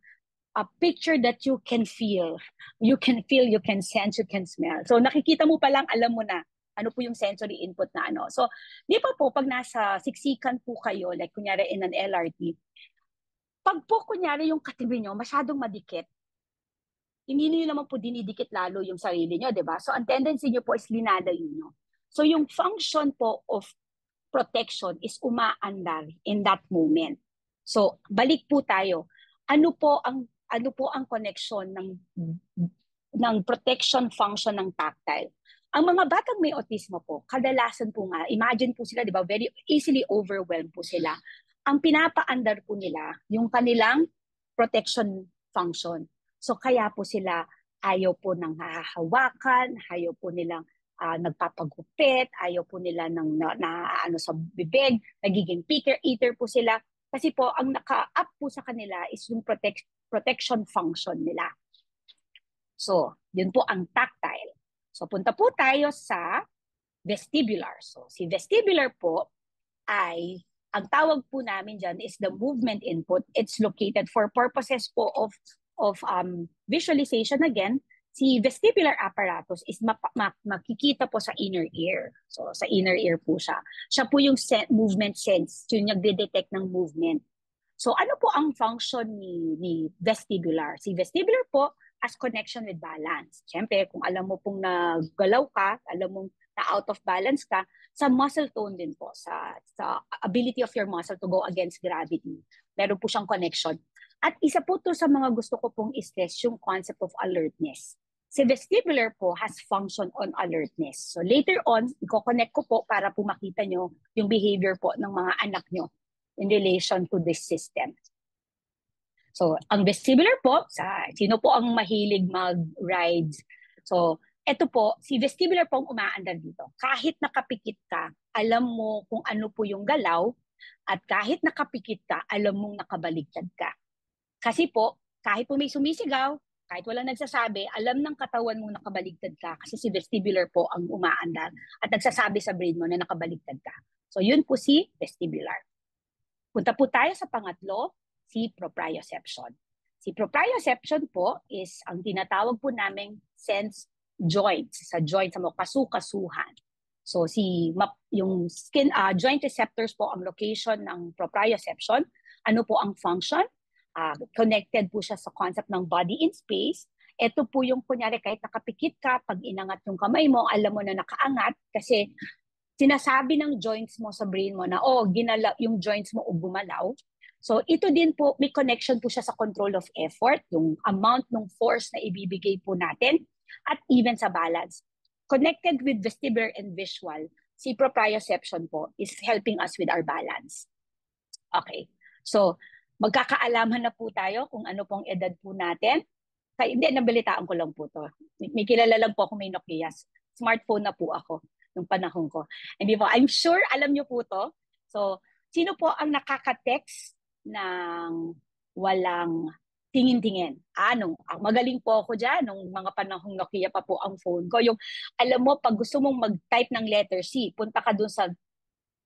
a picture that you can feel. You can feel, you can sense, you can smell. So nakikita mo pa lang, alam mo na ano po yung sensory input na ano. So, di pa po, pag nasa siksikan po kayo, like kunyari in an LRT, pag po kunyari yung katabi nyo, masyadong madikit, hindi nyo naman po dinidikit lalo yung sarili nyo, di ba? So, ang tendency nyo po is linada nyo. So, yung function po of protection is umaandar in that moment. So, balik po tayo. Ano po ang connection ng protection function ng tactile? Ang mga batang may autismo po, kadalasan po nga, imagine po sila, di ba, very easily overwhelmed po sila. Ang pinapaandar po nila, yung kanilang protection function. So kaya po sila ayaw po ng hahawakan, ayaw po nilang nagpapagupit, ayaw po nila ng ano sa bibig, nagiging picker eater po sila. Kasi po, ang naka-up po sa kanila is yung protection function nila. So, yun po ang tactile. So, punta po tayo sa vestibular. So, si vestibular po ay, ang tawag po namin dyan is the movement input. It's located for purposes po of visualization again. Si vestibular apparatus is makikita po sa inner ear. So, sa inner ear po siya. Siya po yung movement sense. Yung nagde-detect ng movement. So, ano po ang function ni vestibular? Si vestibular po as connection with balance. Siyempre, kung alam mo pong naggalaw ka, alam mo na out of balance ka, sa muscle tone din po, sa ability of your muscle to go against gravity. Meron po siyang connection. At isa po to sa mga gusto ko pong i-stress, yung concept of alertness. Si vestibular po has function on alertness. So later on, i-connect ko po para po makita nyo yung behavior po ng mga anak nyo in relation to this system. So, ang vestibular po, sino po ang mahilig mag-rides? So, eto po, si vestibular po ang umaandar dito. Kahit nakapikit ka, alam mo kung ano po yung galaw, at kahit nakapikit ka, alam mong nakabaligtad ka. Kasi po, kahit po may sumisigaw, kahit walang nagsasabi, alam ng katawan mong nakabaligtad ka kasi si vestibular po ang umaandar at nagsasabi sa brain mo na nakabaligtad ka. So, yun po si vestibular. Punta po tayo sa pangatlo, si proprioception. Si proprioception po is ang tinatawag po naming sense joints, sa joint, sa mga kasu-kasuhan. So yung skin joint receptors po ang location ng proprioception. Ano po ang function? connected po siya sa concept ng body in space. Ito po yung kunyari kahit nakapikit ka, pag inangat yung kamay mo, alam mo na nakaangat kasi sinasabi ng joints mo sa brain mo na, oh, ginala yung joints mo o gumalaw. So ito din po, may connection po siya sa control of effort, yung amount ng force na ibibigay po natin, at even sa balance. Connected with vestibular and visual, si proprioception po is helping us with our balance. Okay. So, magkakaalaman na po tayo kung ano pong edad po natin. Kaya, hindi, nabalitaan ko lang po to. May kilala lang po ako may Nokia. Smartphone na po ako nung panahon ko. Hindi po, I'm sure alam niyo po to. So, sino po ang nakaka-text ng walang tingin-tingin? Magaling po ako dyan. Nung mga panahong Nokia pa po ang phone ko. Yung, alam mo, pag gusto mong mag-type ng letter C, punta ka dun sa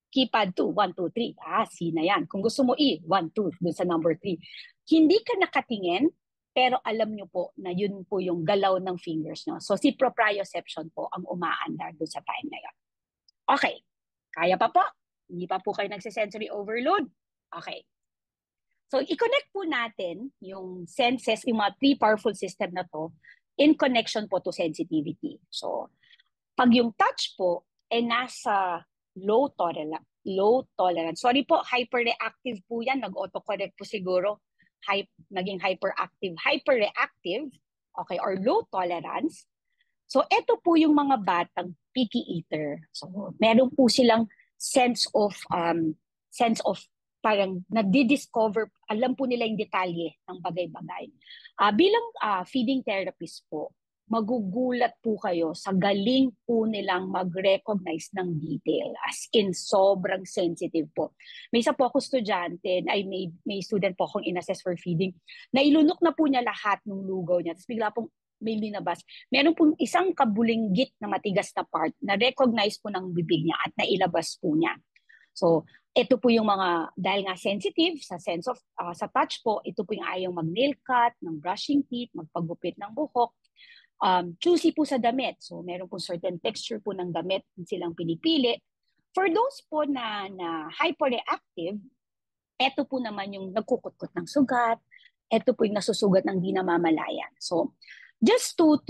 keypad 2, 1, 2, 3. C na yan. Kung gusto mo 1, 2, dun sa number 3. Hindi ka nakatingin, pero alam nyo po na yun po yung galaw ng fingers nyo. So si proprioception po ang umaandar dun sa time na yun. Okay. Kaya pa po? Hindi pa po kayo nagsisensory overload? Okay. So i-connect po natin yung senses, yung mga 3 powerful system na to in connection po to sensitivity. So pag yung touch po ay nasa low tolerance. Sorry po, hyperreactive po yan. Nag-autocorrect po siguro. Naging hyperreactive, okay, or low tolerance. So, ito po yung mga batang picky eater. So, meron po silang sense of parang nadi-discover, alam po nila yung detalye ng bagay-bagay. Bilang feeding therapist po, magugulat po kayo sa galing po nilang mag-recognize ng detail. As in, sobrang sensitive po. May isa po ako estudyante, may student po akong in-assess for feeding, na ilunok na po niya lahat ng lugaw niya. Tapos bigla pong may linabas. Meron pong isang kabulinggit na matigas na part na recognize po ng bibig niya at nailabas po niya. So, ito po yung mga, dahil nga sensitive sa sense of, sa touch po, ito po yung ayaw mag-nail cut, ng brushing teeth, magpagupit ng buhok, choosy po sa damit. So, meron po certain texture po ng damit silang pinipili. For those po na hyperreactive, ito po naman yung nagkukutkot ng sugat, ito po yung nasusugat ng di namamalayan. So, just to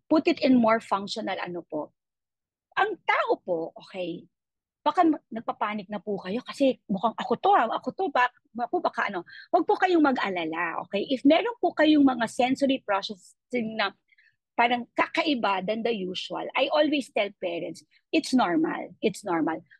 put it in more functional, ang tao po, okay, baka nagpapanik na po kayo kasi mukhang ako to, baka wag po kayong mag-alala, okay? If meron po kayong mga sensory processing na parang kakaiba than the usual, I always tell parents, it's normal.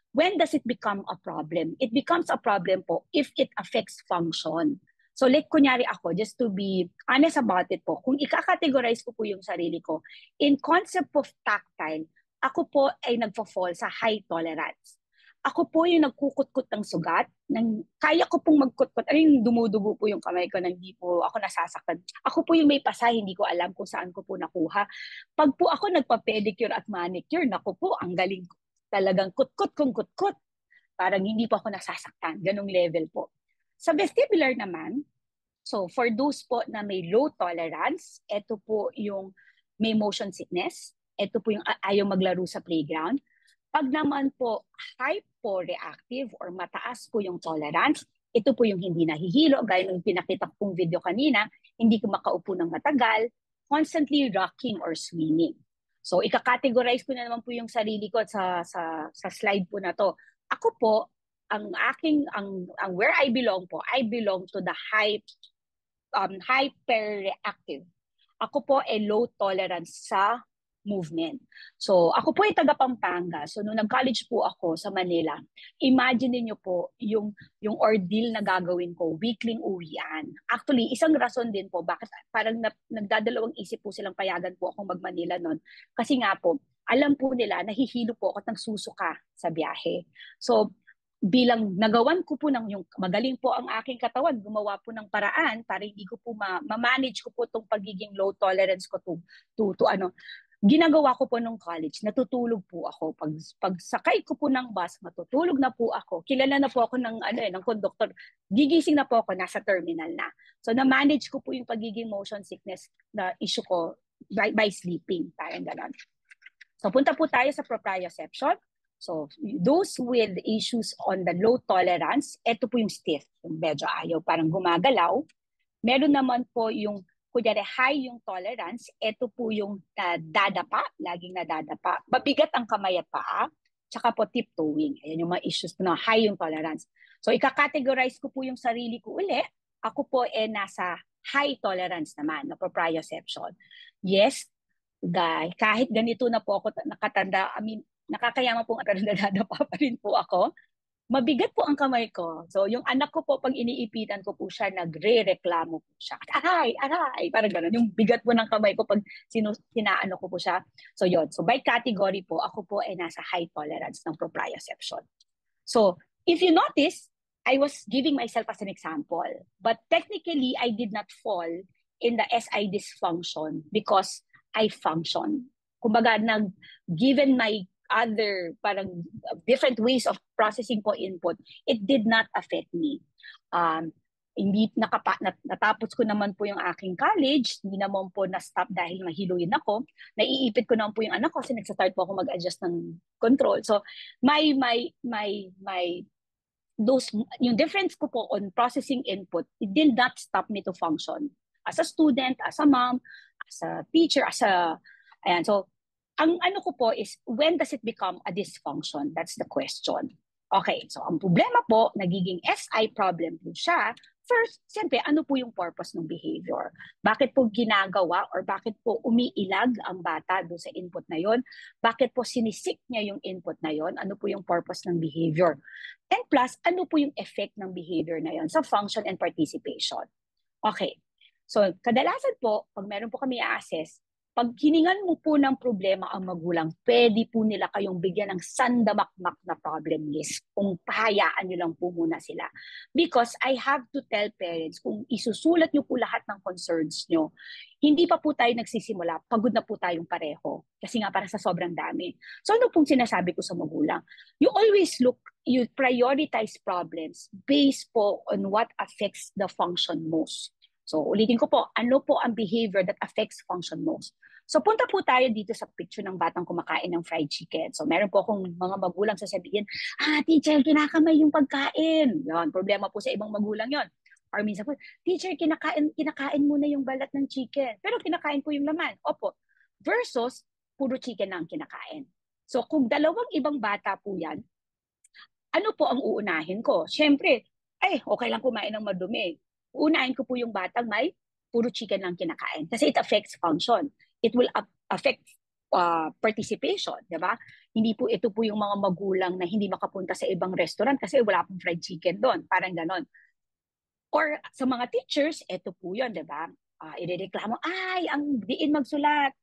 When does it become a problem? It becomes a problem po if it affects function. So like kunyari ako, just to be honest about it po, kung ika-categorize ko po yung sarili ko, in concept of tactile, ako po ay nagpo-fall sa high tolerance. Ako po yung nagkukutkot ng sugat, kaya ko pong magkutkot, yung dumudugo po yung kamay ko, hindi po ako nasasaktan. Ako po yung may pasa, hindi ko alam kung saan ko po nakuha. Pag po ako nagpa-pedicure at manicure, naku po, ang galing ko. Talagang kutkot kong kutkot. Parang hindi po ako nasasaktan. Ganong level po. Sa vestibular naman, so for those po na may low tolerance, ito po yung may motion sickness, ito po yung ayaw maglaro sa playground. Pag naman po hyporeactive or mataas po yung tolerance, ito po yung hindi nahihilo, gaya ng pinakita kong video kanina, hindi ko makaupo ng matagal, constantly rocking or swinging. So, ika-categorize ko na naman po yung sarili ko sa slide po na to. Ako po, ang where I belong to the hyperreactive. Ako po ay low tolerance sa movement. So, ako po ay taga Pampanga. So, nung nag-college po ako sa Manila, imagine niyo po yung ordeal na gagawin ko, weekling uwian. Actually, isang rason din po bakit parang nagdadalawang isip po silang payagan po akong mag-Manila noon. Kasi nga po, alam po nila, nahihilo po ako at nagsusuka sa biyahe. So, bilang nagawan ko po yung magaling po ang aking katawan, gumawa po ng paraan para hindi ko po ma-manage ko po itong pagiging low tolerance ko to ginagawa ko po nung college, natutulog po ako. Pag sakay ko po ng bus, matutulog na po ako. Kilala na po ako ng conductor. Gigising na po ako, nasa terminal na. So, na-manage ko po yung pagiging motion sickness na issue ko by sleeping. Parang gano'n. So, punta po tayo sa proprioception. So, those with issues on the low tolerance, ito po yung stiff, yung medyo ayaw, parang gumagalaw. Meron naman po yung, kunyari, high yung tolerance, ito po yung dadapa, laging nadadapa. Mabigat ang kamay at paa, tsaka po tiptoeing. Ayan yung mga issues na high yung tolerance. So, ika-categorize ko po yung sarili ko uli. Ako po nasa high tolerance naman, na proprioception. Yes, kahit ganito na po ako nakatanda, I mean, nakakayama po pero nadadapa pa rin po ako. Mabigat po ang kamay ko. So, yung anak ko po, pag iniipitan ko po siya, nagre-reklamo po siya. Aray, aray, parang gano'n. Yung bigat po ng kamay ko pag sinaano ko po siya. So, yun. So, by category po, ako po ay nasa high tolerance ng proprioception. So, if you notice, I was giving myself as an example. But technically, I did not fall in the SI dysfunction because I function. Kumbaga, given my other parang different ways of processing po input, it did not affect me. Hindi natapos ko naman po yung aking college, hindi naman po na-stop dahil mahiluin ako. Naiipit ko naman po yung anak ko kasi nagsa-start po ako mag-adjust ng control. So, those, yung difference ko po on processing input, it did not stop me to function as a student, as a mom, as a teacher, ayan. So, ang ano ko po is, when does it become a dysfunction? That's the question. Okay, so ang problema po, nagiging SI problem po siya. First, siyempre, ano po yung purpose ng behavior? Bakit po ginagawa or bakit po umiilag ang bata doon sa input na yon? Bakit po sinisik niya yung input na yon? Ano po yung purpose ng behavior? And plus, ano po yung effect ng behavior na yon sa function and participation? Okay, so kadalasan po, pag meron po kami i-assess, pag hiningan mo po ng problema ang magulang, pwede po nila kayong bigyan ng sandamakmak na problem list kung pahayaan nyo lang po muna sila. Because I have to tell parents, kung isusulat nyo po lahat ng concerns nyo, hindi pa po tayo nagsisimula, pagod na po tayong pareho. Kasi nga para sa sobrang dami. So ano pong sinasabi ko sa magulang? You prioritize problems based po on what affects the function most. So, ulitin ko po, ano po ang behavior that affects function most? So, punta po tayo dito sa picture ng batang kumakain ng fried chicken. So, meron po akong mga magulang sasabihin, teacher, kinakamay yung pagkain. Yon, problema po sa ibang magulang yon. Or minsan po, teacher, kinakain muna yung balat ng chicken. Pero kinakain po yung laman. Opo. Versus, puro chicken na ang kinakain. So, kung dalawang ibang bata po yan, ano po ang uunahin ko? Siyempre, okay lang kumain ng madumi. Unahin ko po yung batang may puro chicken lang kinakain. Kasi it affects function. It will affect participation, di ba? Hindi po, ito po yung mga magulang na hindi makapunta sa ibang restaurant kasi wala pong fried chicken doon. Parang ganon. Or sa mga teachers, ito po yun, di ba? Irereklamo, ang diin magsulat.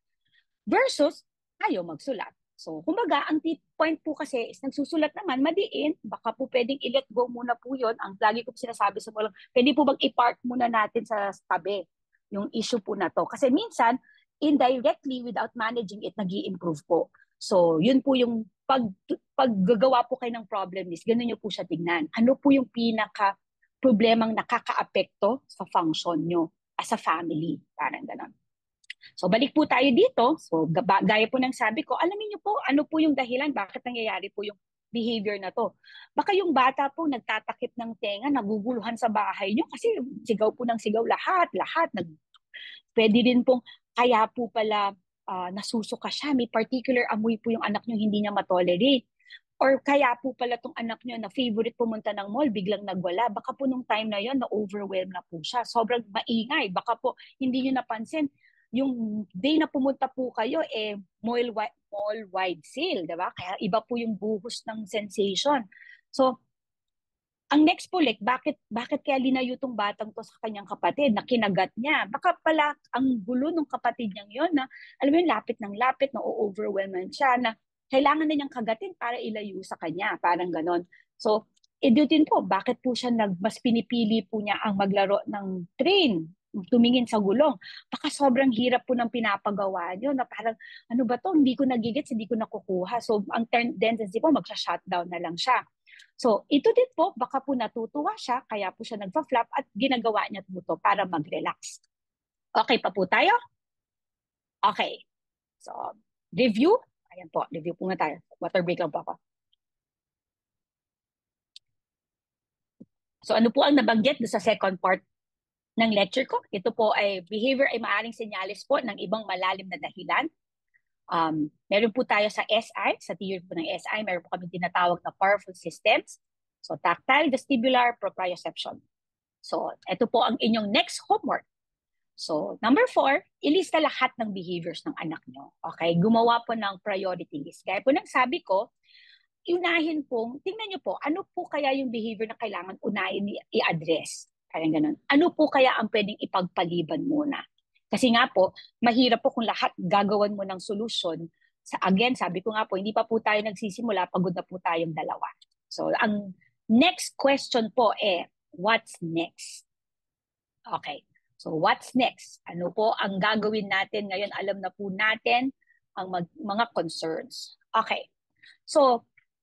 Versus, ayaw magsulat. So, kumbaga, ang point po kasi is nagsusulat naman, madiin, baka po pwedeng i-let go muna po yun. Ang lagi ko sinasabi sa mga, pwede po bang i-park muna natin sa tabi yung issue po na to. Kasi minsan, indirectly, without managing it, nag-i-improve po. So, yun po yung paggagawa po kayo ng problem list, ganun nyo po siya tignan. Ano po yung pinaka-problemang nakaka-apekto sa function nyo as a family? Parang ganun. So balik po tayo dito. So gaya po ng sabi ko, alamin niyo po ano po yung dahilan bakit nangyayari po yung behavior na to. Baka yung bata po nagtatakip ng tenga, naguguluhan sa bahay niyo kasi sigaw po ng sigaw lahat. Pwede din pong kaya po pala nasusuka siya. May particular amoy po yung anak niyo hindi niya matolerate. Or kaya po pala tong anak niyo na favorite pumunta ng mall, biglang nagwala. Baka po nung time na yon na-overwhelm na po siya. Sobrang maingay. Baka po hindi niyo napansin yung day na pumunta po kayo, mall-wide sale, di ba? Kaya iba po yung buhos ng sensation. So, ang next po, bakit kaya linayo tong batang to sa kanyang kapatid na kinagat niya? Baka pala ang gulo ng kapatid niyang yon na, alam mo yun, lapit ng lapit, na o-overwhelm siya, na kailangan na niyang kagatin para ilayo sa kanya. Parang ganon. So, din po, bakit po siya mas pinipili po niya ang maglaro ng train, tumingin sa gulong. Baka sobrang hirap po ng pinapagawa niyo na parang, ano ba to, hindi ko nagigits, hindi ko nakukuha. So, ang tendency po, magsha-shutdown na lang siya. So, ito din po, baka po natutuwa siya, kaya po siya nagpa-flap at ginagawa niya po ito para mag-relax. Okay pa po tayo? Okay. So, review. Ayan po, review po na tayo. Water break lang po ako. So ano po ang nabanggit sa second part ng lecture ko? Ito po ay behavior ay maaaring senyales po ng ibang malalim na dahilan. Meron po tayo sa SI, sa theory po ng SI, meron po kami tinatawag na powerful systems. So tactile, vestibular, proprioception. So ito po ang inyong next homework. So number 4, ilista lahat ng behaviors ng anak nyo. Okay, gumawa po ng priority list. Gaya po ng sabi ko, unahin pong, tingnan nyo po, ano po kaya yung behavior na kailangan unahin i-address? Parang ganun. Ano po kaya ang pwedeng ipagpaliban muna? Kasi nga po, mahirap po kung lahat gagawan mo ng solusyon. Again, sabi ko nga po, hindi pa po tayo nagsisimula, pagod na po tayong dalawa. So, ang next question po what's next? Okay. So, what's next? Ano po ang gagawin natin ngayon? Alam na po natin ang mga concerns. Okay. So,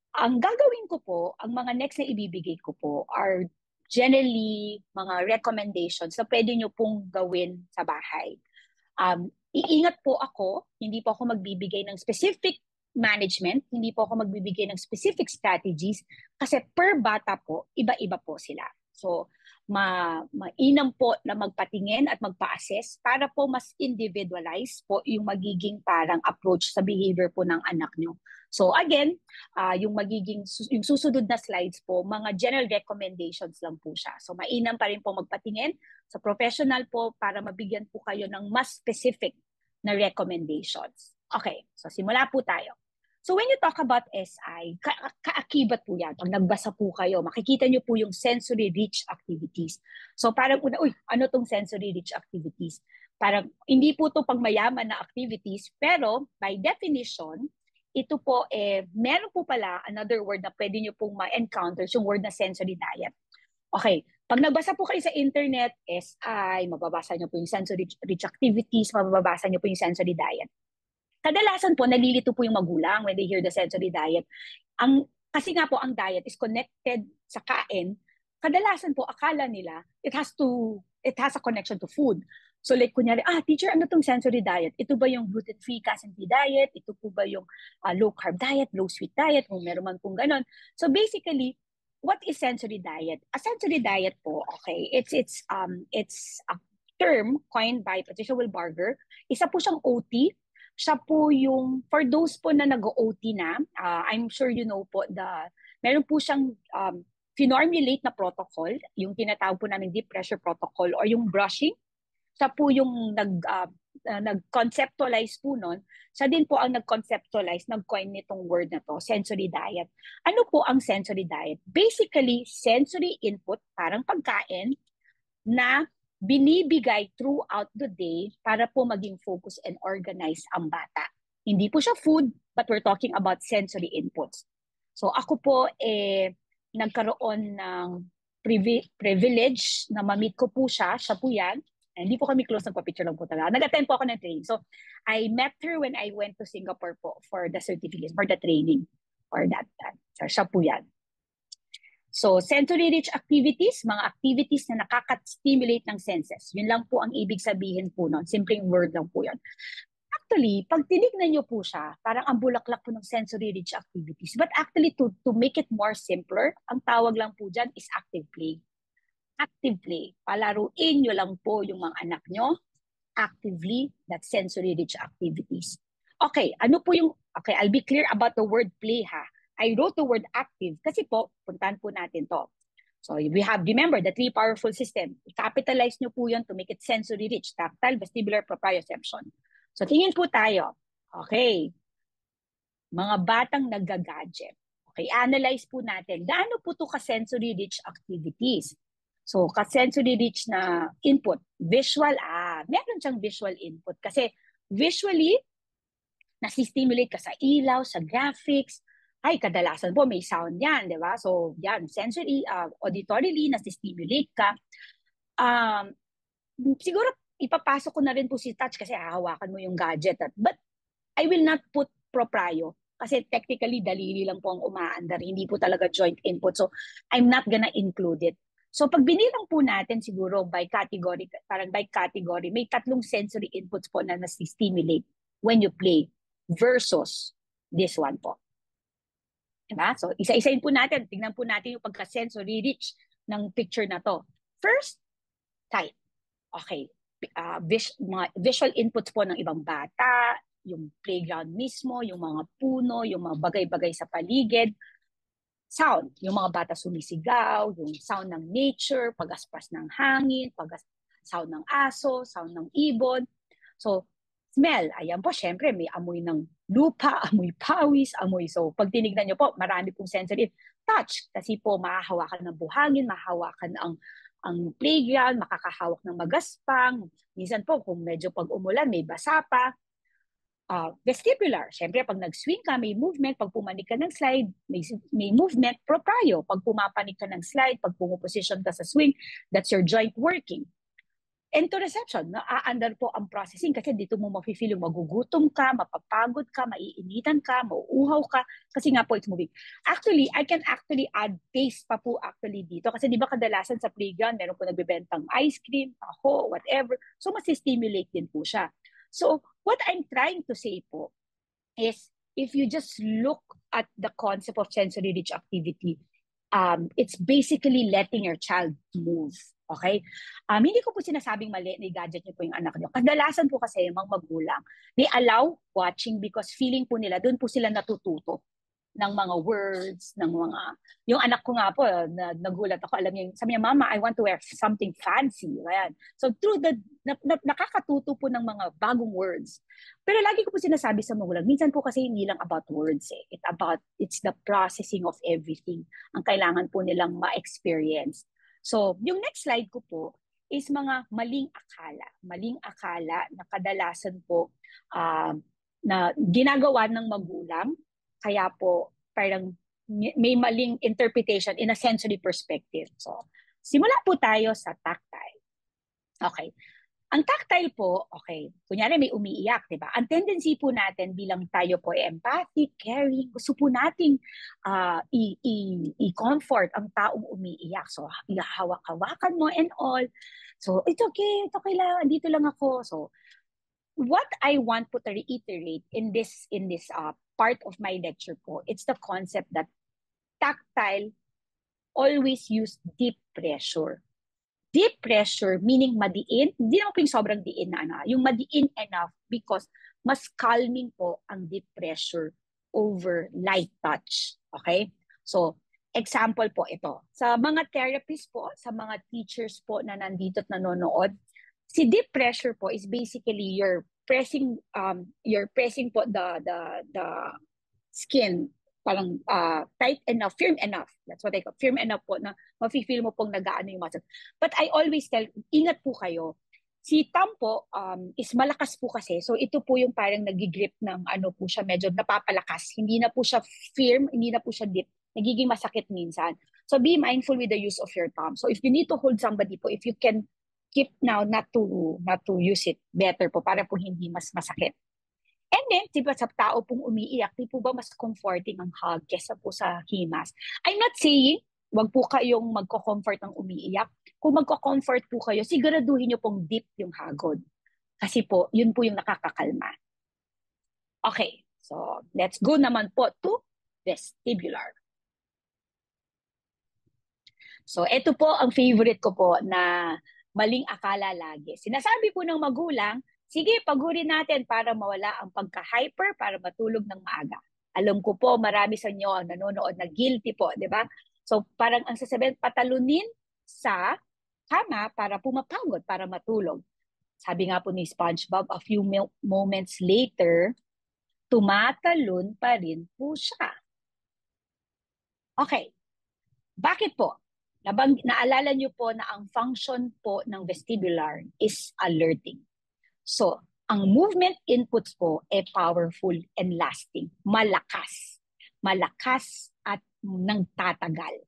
ang gagawin ko po, ang mga next na ibibigay ko po are generally mga recommendations na pwede nyo pong gawin sa bahay. Iingat po ako, hindi po ako magbibigay ng specific management, hindi po ako magbibigay ng specific strategies kasi per bata po, iba-iba po sila. So, mainam po na magpatingin at magpa-assess para po mas individualize po yung magiging parang approach sa behavior po ng anak nyo. So again, yung yung susunod na slides po, mga general recommendations lang po siya. So mainam pa rin po magpatingin sa professional po para mabigyan po kayo ng mas specific na recommendations. Okay, so simula po tayo. So when you talk about SI, kaakibat po yan. Pag nagbasa po kayo, makikita nyo po yung sensory rich activities. So parang ano tong sensory rich activities? Parang hindi po to pangmayaman na activities, pero by definition, ito po meron po pala another word na pwede nyo pong ma-encounter, yung word na sensory diet. Okay, pag nagbasa po kayo sa internet, SI, mababasa nyo po yung sensory rich activities, mababasa nyo po yung sensory diet. Kadalasan po, nalilito po yung magulang when they hear the sensory diet. Kasi nga po, ang diet is connected sa kain. Kadalasan po, akala nila, it has a connection to food. So like, kunyari, teacher, ano tong sensory diet? Ito ba yung gluten-free, casein-free diet? Ito po ba yung low-carb diet, low-sweet diet? Kung meron man pong ganon. So basically, what is sensory diet? A sensory diet po, okay, it's a term coined by Patricia Wilbarger. Isa po siyang OT. Siya po yung, for those po na nag-OT na, I'm sure you know po, meron po siyang finormulate na protocol, yung tinatawag po namin deep pressure protocol or yung brushing. Siya po yung nag-conceptualize po nun. Siya din po ang nag-conceptualize, nag-coin nitong word na to, sensory diet. Ano po ang sensory diet? Basically, sensory input, parang pagkain, na binibigay throughout the day para po maging focus and organize ang bata. Hindi po siya food, but we're talking about sensory inputs. So ako po, nagkaroon ng privilege na ma-meet ko po siya po yan. Hindi po kami close, nagpa-picture lang po talaga. Nag-attend po ako ng training. So I met her when I went to Singapore po for the certificate, for the training, for that time. So siya po yan. So, sensory-rich activities, mga activities na nakaka-stimulate ng senses. Yun lang po ang ibig sabihin po nun. Simpleng word lang po yun. Actually, pag tinignan nyo po siya, parang ang bulaklak po ng sensory-rich activities. But actually, to make it more simpler, ang tawag lang po dyan is active play. Active play. Palaruin nyo lang po yung mga anak nyo actively, that sensory-rich activities. Okay, okay, I'll be clear about the word play ha. I wrote the word active kasi po, puntahan po natin to. So we have, remember, the 3 powerful system. I-capitalize nyo po yun to make it sensory rich, tactile, vestibular, proprioception. So tingin po tayo. Okay. Mga batang nagga-gadget. Okay, analyze po natin. Gaano po to ka-sensory rich activities? So, ka-sensory rich na input. Visual, meron siyang visual input. Kasi visually, nasi-stimulate ka sa ilaw, sa graphics, kadalasan po may sound yan, di ba? So, yan, sensory, auditorily, nasi-stimulate ka. Siguro, ipapasok ko na rin po si touch kasi hahawakan mo yung gadget. But, I will not put proprio kasi technically, daliri lang po ang umaandar. Hindi po talaga joint input. So, I'm not gonna include it. So, pag binilang po natin siguro by category, parang by category, may 3 sensory inputs po na nasi-stimulate when you play versus this one po. Diba? So, isa-isayin po natin. Tingnan po natin yung pagka-sensory rich ng picture na to. First, type. Okay. Mga visual inputs po ng ibang bata, yung playground mismo, yung mga puno, yung mga bagay-bagay sa paligid. Sound, yung mga bata sumisigaw, yung sound ng nature, pagaspas ng hangin, sound ng aso, sound ng ibon. So, smell, ayan po, syempre may amoy ng lupa, amoy pawis, amoy. So, pag tinignan nyo po, marami pong sensory. Touch, kasi po mahahawakan ng buhangin, mahahawakan ang playground, makakahawak ng magaspang. Minsan po, kung medyo pag umulan, may basa pa. Vestibular, syempre pag nag-swing ka, may movement. Pag pumanik ka ng slide, may movement. Proprio, pag pumapanik ka ng slide, pag pumuposition ka sa swing, that's your joint working. Enteroception, naaandar po ang processing kasi dito mo mafe-feel yung magugutom ka, mapapagod ka, maiinitan ka, mauuhaw ka, kasi nga po it's moving. Actually, I can actually add taste pa po actually dito kasi di ba kadalasan sa playground, meron po nagbebentang ice cream, taho, whatever. So, mas-stimulate din po siya. So, what I'm trying to say po is if you just look at the concept of sensory rich activity, it's basically letting your child move. Okay? Hindi ko po sinasabing mali na i-gadget niyo po yung anak niyo. Kadalasan po kasi yung mga magulang, they allow watching because feeling po nila, doon po sila natututo ng mga words, ng mga... Yung anak ko nga po, nagulat ako, alam niya, sabi niya, Mama, I want to wear something fancy. Ayan. So through the... nakakatuto po ng mga bagong words. Pero lagi ko po sinasabi sa magulang, minsan po kasi hindi lang about words eh. It's the processing of everything. Ang kailangan po nilang ma-experience. So, yung next slide ko po is mga maling akala. Maling akala na kadalasan po na ginagawa ng magulang. Kaya po, parang may maling interpretation in a sensory perspective. So, simula po tayo sa tactile. Okay. Ang tactile po, okay, kunyari may umiiyak, di ba? Ang tendency po natin bilang tayo po empathic, caring, gusto po nating i-comfort ang taong umiiyak. So, ihahawak-hawakan mo and all. So, it's okay lang, dito lang ako. So, what I want po to reiterate in this part of my lecture po, it's the concept that tactile always use deep pressure. Deep pressure, meaning madiin, hindi naman po yung sobrang diin na yung madiin enough because mas calming po ang deep pressure over light touch. Okay? So, example po ito. Sa mga therapists po, sa mga teachers po na nandito at nanonood, si deep pressure po is basically you're pressing po the skin parang tight enough, firm enough. That's what I call firm enough po na mafe-feel mo pong nagaano yung muscle. But I always tell, ingat po kayo. Si Tom po is malakas po kasi. So ito po yung parang nagigrip ng ano po siya, medyo napapalakas. Hindi na po siya firm, hindi na po siya deep. Nagiging masakit minsan. So be mindful with the use of your thumb. So if you need to hold somebody po, if you can keep now not to use it, better po para po hindi mas masakit. And then, diba sa tao pong umiiyak, di po ba mas comforting ang hug kesa po sa himas? I'm not saying, wag po kayong magko-comfort ng umiiyak. Kung magko-comfort po kayo, siguraduhin nyo pong deep yung hagod. Kasi po, yun po yung nakakakalma. Okay, so let's go naman po to vestibular. So, ito po ang favorite ko po na maling akala lagi. Sinasabi po ng magulang, sige, pagurin natin para mawala ang pagka-hyper, para matulog ng maaga. Alam ko po, marami sa inyo ang nanonood na guilty po, di ba? So, parang ang sasabihin, patalunin sa kama para pumapagod, para matulog. Sabi nga po ni SpongeBob, a few moments later, tumatalon pa rin po siya. Okay. Bakit po? Naalala niyo po na ang function po ng vestibular is alerting. So, ang movement inputs po ay powerful and lasting. Malakas. Malakas at nang tatagal.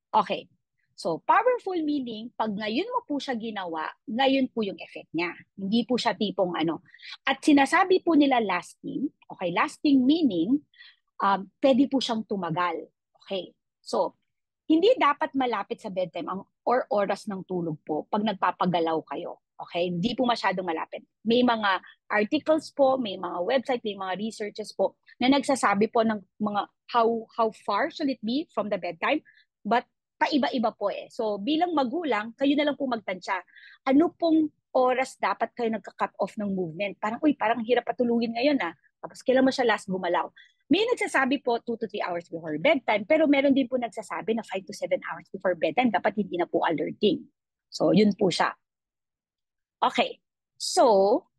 Okay. So, powerful meaning, pag ngayon mo po siya ginawa, ngayon po yung effect niya. Hindi po siya tipong ano. At sinasabi po nila lasting, okay, lasting meaning, pwede po siyang tumagal. Okay. So, hindi dapat malapit sa bedtime or oras ng tulog po pag nagpapagalaw kayo. Okay? Hindi po masyadong malapit. May mga articles po, may mga website, may mga researches po na nagsasabi po ng mga how far should it be from the bedtime. But paiba-iba po eh. So bilang magulang, kayo na lang po magtansya. Ano pong oras dapat kayo nagka-cut off ng movement? Parang, uy, parang hirap patulugin ngayon ah. Tapos kailan mo siya last gumalaw? May nagsasabi po 2 to 3 hours before bedtime, pero meron din po nagsasabi na 5 to 7 hours before bedtime, dapat hindi na po alerting. So yun po siya. Okay. So,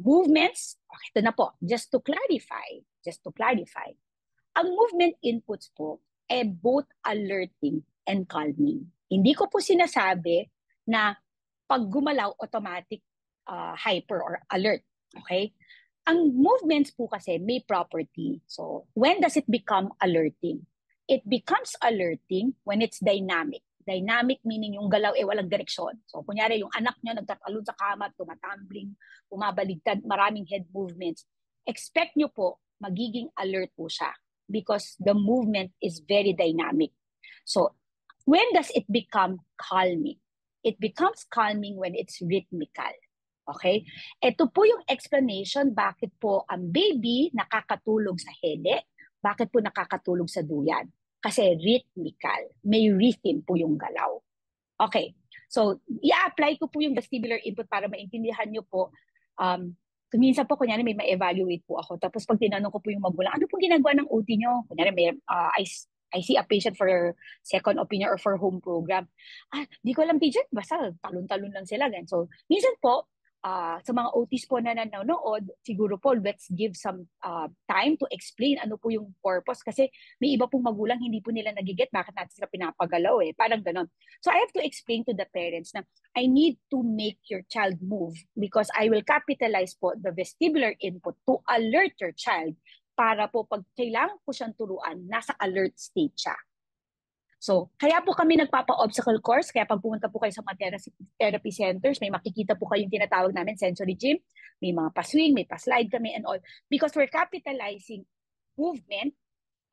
movements, okay, ito na po. Just to clarify, ang movement inputs po ay both alerting and calming. Hindi ko po sinasabi na pag gumalaw, automatic hyper or alert. Okay? Ang movements po kasi may property. So, when does it become alerting? It becomes alerting when it's dynamic. Dynamic meaning yung galaw walang direksyon. So, kunyari yung anak nyo nagtatalon sa kama, tumatumbling, bumabaligtad, maraming head movements. Expect nyo po, magiging alert po siya because the movement is very dynamic. So, when does it become calming? It becomes calming when it's rhythmical. Okay? Ito po yung explanation bakit po ang baby nakakatulog sa hele, bakit po nakakatulog sa duyan. Kasi rhythmical. May rhythm po yung galaw. Okay. So, i-apply ko po yung vestibular input para maintindihan nyo po. Minsan po, kunyari may ma-evaluate po ako. Tapos pag tinanong ko po yung magulang, ano po ginagawa ng OT nyo? Kunyari may, I see a patient for second opinion or for home program. Di ko alam, teacher, basta talon-talon lang sila. Ganyan. So, minsan po, sa mga OTs po na nanonood, siguro po, let's give some time to explain ano po yung purpose. Kasi may iba pong magulang, hindi po nila nagiget bakit natin sila pinapagalaw eh. Parang ganon. So I have to explain to the parents na I need to make your child move because I will capitalize po the vestibular input to alert your child para po pag kailangan po siyang turuan, nasa alert state siya. So, kaya po kami nagpapa-obstacle course, kaya pag pumunta po kayo sa mga therapy centers, may makikita po kayong tinatawag namin sensory gym, may mga pa-swing, may pa-slide kami and all. Because we're capitalizing movement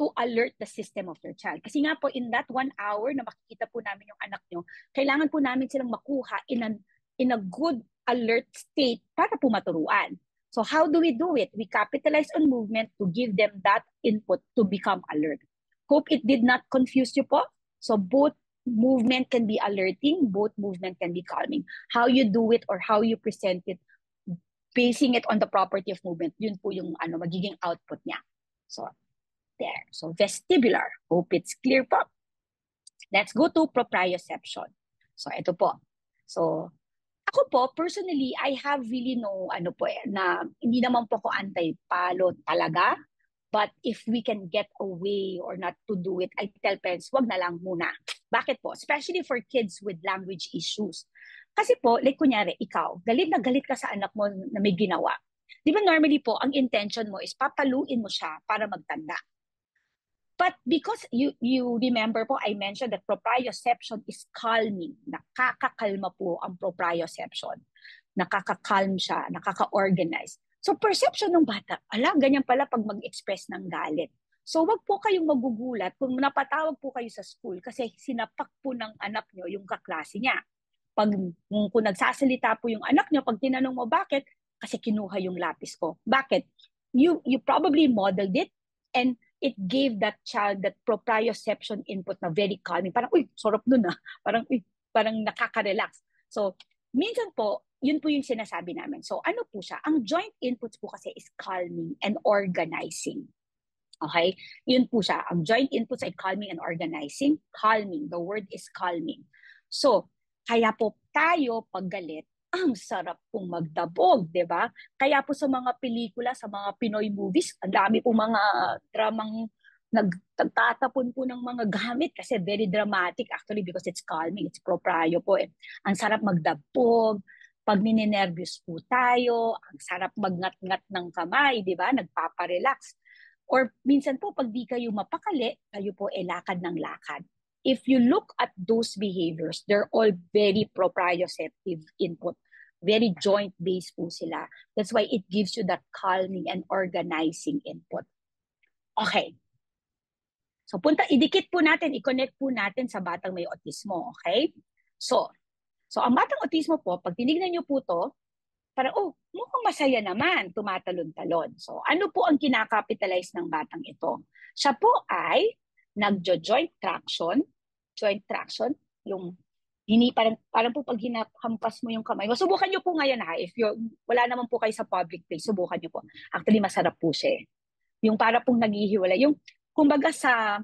to alert the system of your child. Kasi nga po, in that 1 hour na makikita po namin yung anak nyo, kailangan po namin silang makuha in a good alert state para po maturuan. So how do we do it? We capitalize on movement to give them that input to become alert. Hope it did not confuse you po. So both movement can be alerting, both movement can be calming. How you do it or how you present it, basing it on the property of movement, yun po yung magiging output niya. So, there. So, vestibular. Hope it's clear po. Let's go to proprioception. So, ito po. So, ako po, personally, I have really no, na hindi naman po ako anti-palo talaga. But if we can get away or not to do it, I tell parents, wag na lang muna. Bakit po? Especially for kids with language issues. Kasi po, like kunyari, ikaw, galit na galit ka sa anak mo na may ginawa. Di ba normally po, ang intention mo is papaluin mo siya para magtanda. But because you remember po, I mentioned that proprioception is calming. Nakakakalma po ang proprioception. Nakakakalm siya, nakaka-organize. So perception ng bata, ganyan pala pag mag-express ng galit. So wag po kayong magugulat kung napatawag po kayo sa school kasi sinapak po ng anak nyo yung kaklase niya. Kung nagsasalita po yung anak nyo, pag tinanong mo bakit, kasi kinuha yung lapis ko. Bakit? You probably modeled it and it gave that child that proprioception input na very calming. Parang, sarap nun ah. Parang nakaka-relax. So, minsan po, yun po yung sinasabi namin. So, ano po siya? Ang joint inputs po kasi is calming and organizing. Okay? Yun po siya. Ang joint inputs ay calming and organizing. Calming. The word is calming. So, kaya po tayo pag galit, ang sarap pong magdabog, di ba? Kaya po sa mga pelikula, sa mga Pinoy movies, ang dami po mga dramang nagtatapon po ng mga gamit kasi very dramatic actually because it's calming, it's proprio po eh. Ang sarap magdabog, pag ninenervyos po tayo, ang sarap magngat-ngat ng kamay, di ba? Nagpaparelax. Or minsan po, pag di kayo mapakali, kayo po lakad ng lakad. If you look at those behaviors, they're all very proprioceptive input. Very joint-based po sila. That's why it gives you that calming and organizing input. Okay. So, idikit po natin, i-connect po natin sa batang may autismo. Okay? So ang batang autismo po, pag tinignan nyo po to, parang, mukhang masaya naman, tumatalon-talon. So, ano po ang kinakapitalize ng batang ito? Siya po ay nagjo-joint traction, joint traction, yung parang po pag hinahampas mo yung kamay mo. Subukan nyo po ngayon ha. If wala naman po kayo sa public place, subukan nyo po. Actually, masarap po siya eh. Yung para pong naghihiwalay. Yung, kumbaga sa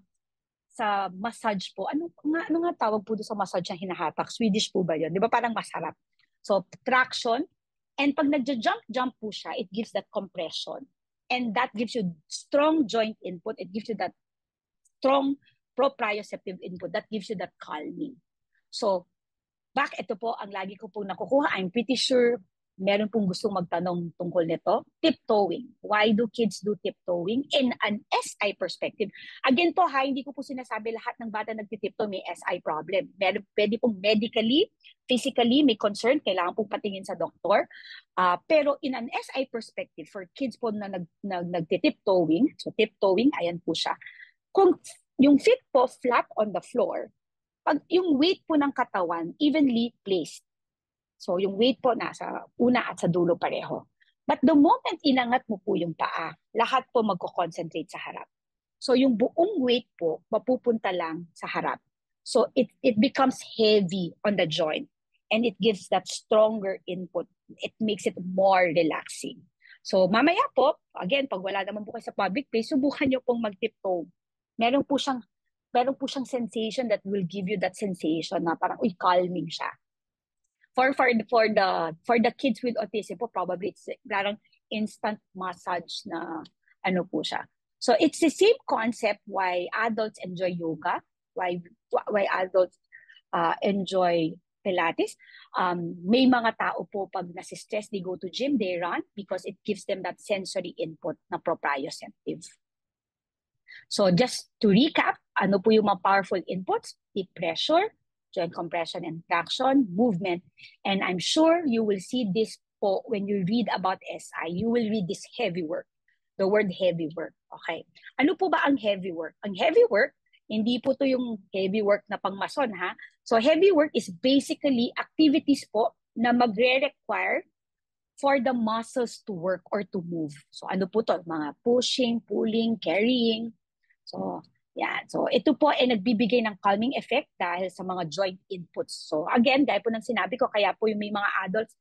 massage po, ano nga tawag po doon sa massage na hinahatak? Swedish po ba yun? Di ba parang masarap? So, traction. And pag nagja-jump po siya, it gives that compression. And that gives you strong joint input. It gives you that strong proprioceptive input. That gives you that calming. So, ito po ang lagi ko pong nakukuha. I'm pretty sure meron pong gustong magtanong tungkol nito. Tiptoeing. Why do kids do tiptoeing? In an SI perspective, again po hindi ko po sinasabi lahat ng bata nagtitiptoe may SI problem. Pwede pong medically, physically may concern, kailangan pong patingin sa doktor. Pero in an SI perspective, for kids po na nagtitiptoeing, so tiptoeing, ayan po siya. Kung yung feet po flat on the floor, pag yung weight po ng katawan evenly placed. So yung weight po nasa una at sa dulo pareho. But the moment inangat mo po yung paa, lahat po magko-concentrate sa harap. So yung buong weight po mapupunta lang sa harap. So it becomes heavy on the joint and it gives that stronger input. It makes it more relaxing. So mamaya po, again, pag wala naman po kayo sa public place, subukan nyo pong mag-tiptoe. Meron po siyang sensation that will give you that sensation na parang calming siya. For the kids with autism po, probably it's parang instant massage na ano po siya. So it's the same concept why adults enjoy yoga, why adults enjoy Pilates. May mga tao po pag nasi-stress, they go to gym, they run because it gives them that sensory input na proprioceptive. So just to recap, ano po yung mga powerful inputs? Deep pressure, joint compression and traction, movement. And I'm sure you will see this po when you read about SI. You will read this heavy work. The word heavy work. Okay. Ano po ba ang heavy work? Ang heavy work, hindi po to yung heavy work na pangmason ha. So heavy work is basically activities po na magre-require for the muscles to work or to move. So ano po to? Mga pushing, pulling, carrying. So yeah, so ito po ay nagbibigay ng calming effect dahil sa mga joint inputs. So again, dahil po ng sinabi ko, kaya po yung may mga adults,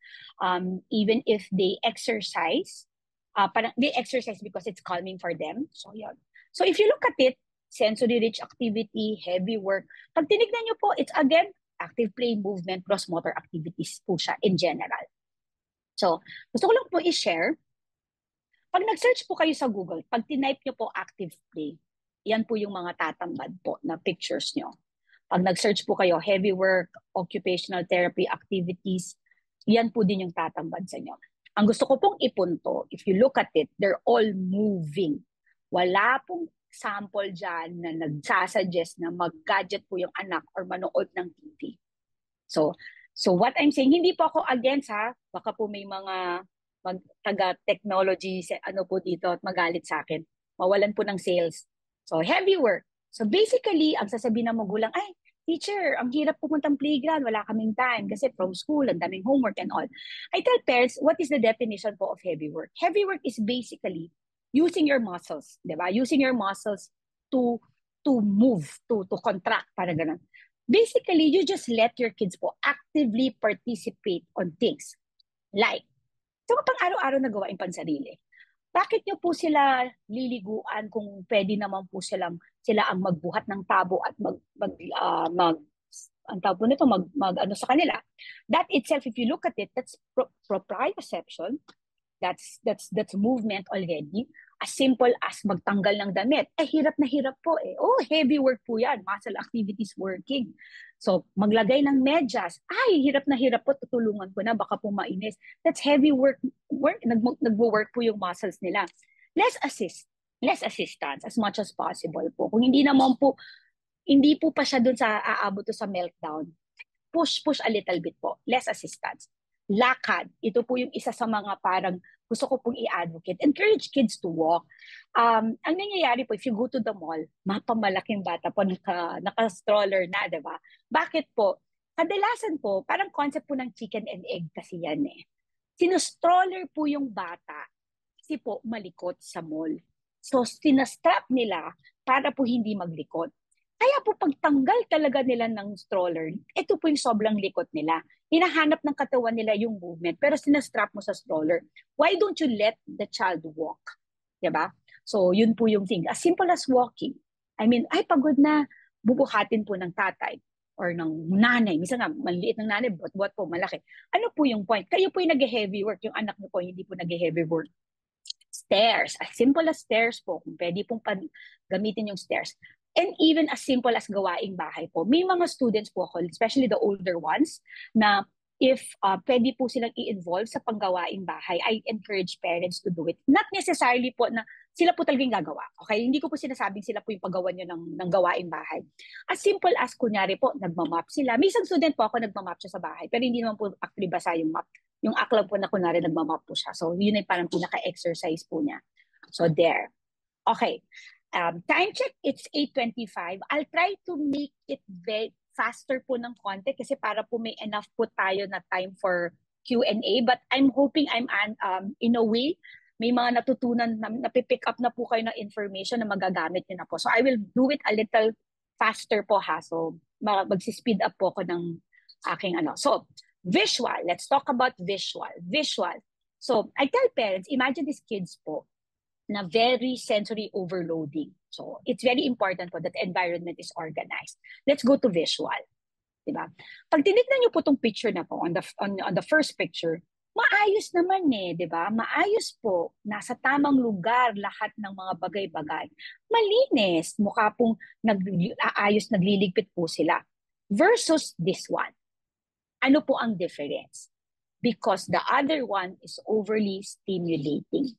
even if they exercise, they exercise because it's calming for them. So yun. So if you look at it, sensory-rich activity, heavy work, pag tinignan nyo po, it's again, active play, movement, cross-motor activities po siya in general. So gusto ko lang po i-share, pag nag-search po kayo sa Google, pag tinype nyo po active play, yan po yung mga tatambad po na pictures nyo. Pag nag-search po kayo, heavy work, occupational therapy activities, yan po din yung tatambad sa inyo. Ang gusto ko pong ipunto, if you look at it, they're all moving. Wala pong sample dyan na nagsasuggest na mag-gadget po yung anak or manood ng TV. So what I'm saying, hindi po ako against ha, baka po may mga taga-technology po dito at magalit sa akin. Mawalan po ng sales. So, heavy work. So, basically, ang sasabihin ng magulang, ay, teacher, ang hirap pumuntang playground, wala kaming time kasi from school, ang daming homework and all. I tell parents, what is the definition po of heavy work? Heavy work is basically using your muscles, di ba? Using your muscles to move, to contract, para ganun. Basically, you just let your kids po actively participate on things. Like, sa pang araw-araw na gawain pansarili. Bakit nyo po sila liliguan kung pwede naman po sila ang magbuhat ng tabo at ang tawag po nito, sa kanila. That itself, if you look at it, that's proprioception. That's movement already. As simple as magtanggal ng damit. Hirap na hirap po eh. Oh, heavy work po yan. Muscle activities working. So, maglagay ng medyas. Hirap na hirap po. Tutulungan ko na. Baka po mainis. That's heavy work. Nagwo-work po yung muscles nila. Less assistance as much as possible po. Kung hindi po pa siya dun sa aabot to sa meltdown. Push a little bit po. Less assistance. Lakad. Ito po yung isa sa mga parang gusto ko pong i-advocate. Encourage kids to walk. Ang nangyayari po, if you go to the mall, mapamalaking bata po, naka-stroller na, diba? Bakit po? Kadalasan po, parang concept po ng chicken and egg kasi yan eh. Sinustroller po yung bata kasi po malikot sa mall. So, sinastrap nila para po hindi maglikot. Kaya po pagtanggal talaga nila ng stroller, ito po yung sobrang likot nila. Hinahanap ng katawan nila yung movement, pero sinastrap mo sa stroller. Why don't you let the child walk? Diba? So, yun po yung thing. As simple as walking. I mean, ay, pagod na. Bubuhatin po ng tatay or ng nanay. Minsan nga, maliit ng nanay, buat po, malaki. Ano po yung point? Kayo po yung nag-heavy work. Yung anak niyo po, hindi po nag-heavy work. Stairs. As simple as stairs po. Kung pwede pong gamitin yung stairs. And even as simple as gawaing bahay po. May mga students po ako, especially the older ones, na if pwede po silang i-involve sa panggawaing bahay, I encourage parents to do it. Not necessarily po na sila po talagang gagawa. Okay? Hindi ko po sinasabing sila po yung paggawa nyo ng gawaing bahay. As simple as, kunyari po, nagmamap sila. May isang student po ako nagmamap siya sa bahay, pero hindi naman po actually basa yung map. Yung aklam po na kunwari nagmamap po siya. So, yun ay parang pinaka-exercise po niya. So, there. Okay. Time check, it's 8:25. I'll try to make it very faster po ng konti kasi para po may enough po tayo na time for Q&A. But I'm hoping in a way, may mga natutunan, napipick up na po kayo ng information na magagamit nyo na po. So I will do it a little faster po ha. So magsispeed up po ako ng aking ano. So visual, let's talk about visual. Visual. So I tell parents, imagine these kids po, na very sensory overloading. So, it's very important po that environment is organized. Let's go to visual. Diba? Pag tinignan niyo po itong picture na po, on the first picture, maayos naman eh, di ba? Maayos po, nasa tamang lugar lahat ng mga bagay-bagay. Malinis, mukha pong aayos, nagliligpit po sila. Versus this one. Ano po ang difference? Because the other one is overly stimulating.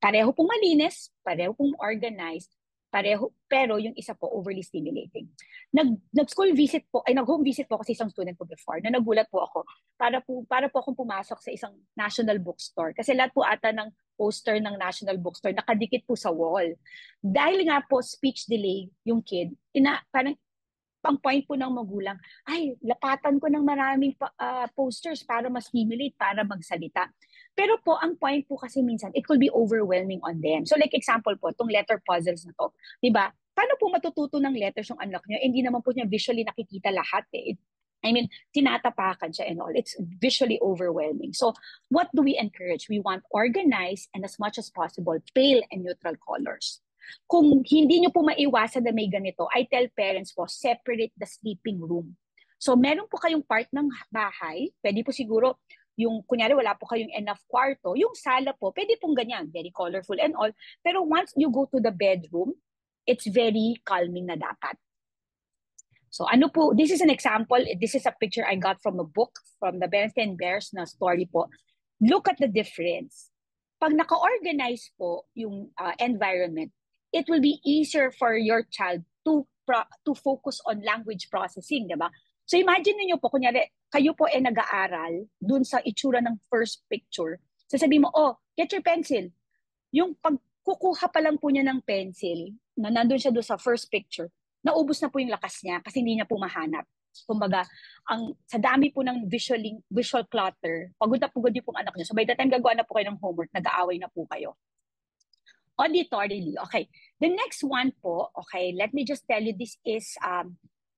Pareho pong malinis, pareho pong organized, pareho, pero yung isa po overly stimulating. Nag-school visit po, nag-home visit po ako sa isang student ko before, na nagulat po ako para po akong pumasok sa isang national bookstore. Kasi lahat po ata ng poster ng national bookstore nakadikit po sa wall. Dahil nga po speech delay yung kid, parang ang point po ng magulang, ay, lapatan ko ng maraming posters para ma-stimulate, para magsalita. Pero po, ang point po kasi minsan, it could be overwhelming on them. So like example po, itong letter puzzles na to, di ba? Paano po matututo ng letters yung anak niya? Hindi naman po niya visually nakikita lahat eh. I mean, tinatapakan siya and all. It's visually overwhelming. So what do we encourage? We want organized and as much as possible, pale and neutral colors. Kung hindi nyo po maiwasan na may ganito, I tell parents po, separate the sleeping room. So meron po kayong part ng bahay, pwede po siguro yung, kunyari wala po kayong enough kwarto, yung sala po, pwede pong ganyan, very colorful and all. Pero once you go to the bedroom, it's very calming na dapat. So ano po, this is an example, this is a picture I got from a book, from the Berenstain Bears na story po. Look at the difference. Pag naka-organize po yung environment, it will be easier for your child to focus on language processing, di ba? So imagine niyo po, kunyari, kayo po nag-aaral dun sa itsura ng first picture. Sasabihin mo, oh, get your pencil. Yung pagkukuha pa lang po niya ng pencil, na nandun siya doon sa first picture, naubos na po yung lakas niya kasi hindi niya po mahanap. Kumbaga, sa dami po ng visual clutter, pagod na pagod yung pong anak niyo. So by the time gagawa na po kayo ng homework, nag-aaway na po kayo. Auditorily. Okay. The next one po, okay, let me just tell you, this is,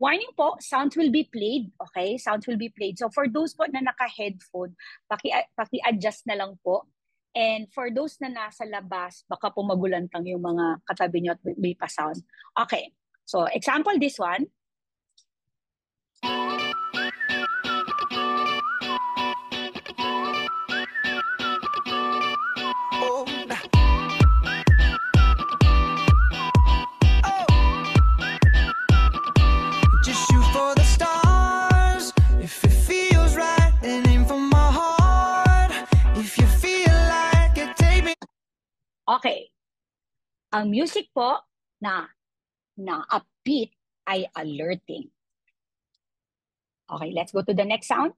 warning po, sounds will be played. Okay, sounds will be played. So for those po na naka-headphone, paki-adjust na lang po. And for those na nasa labas, baka po magulantang yung mga katabi nyo at may pa-sound. Okay, so example this one. Okay. Ang music po na upbeat ay alerting. Okay, let's go to the next sound.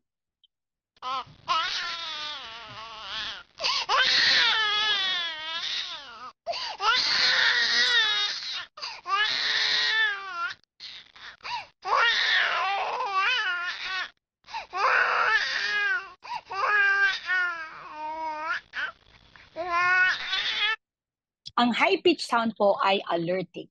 Ang high-pitch sound po ay alerting.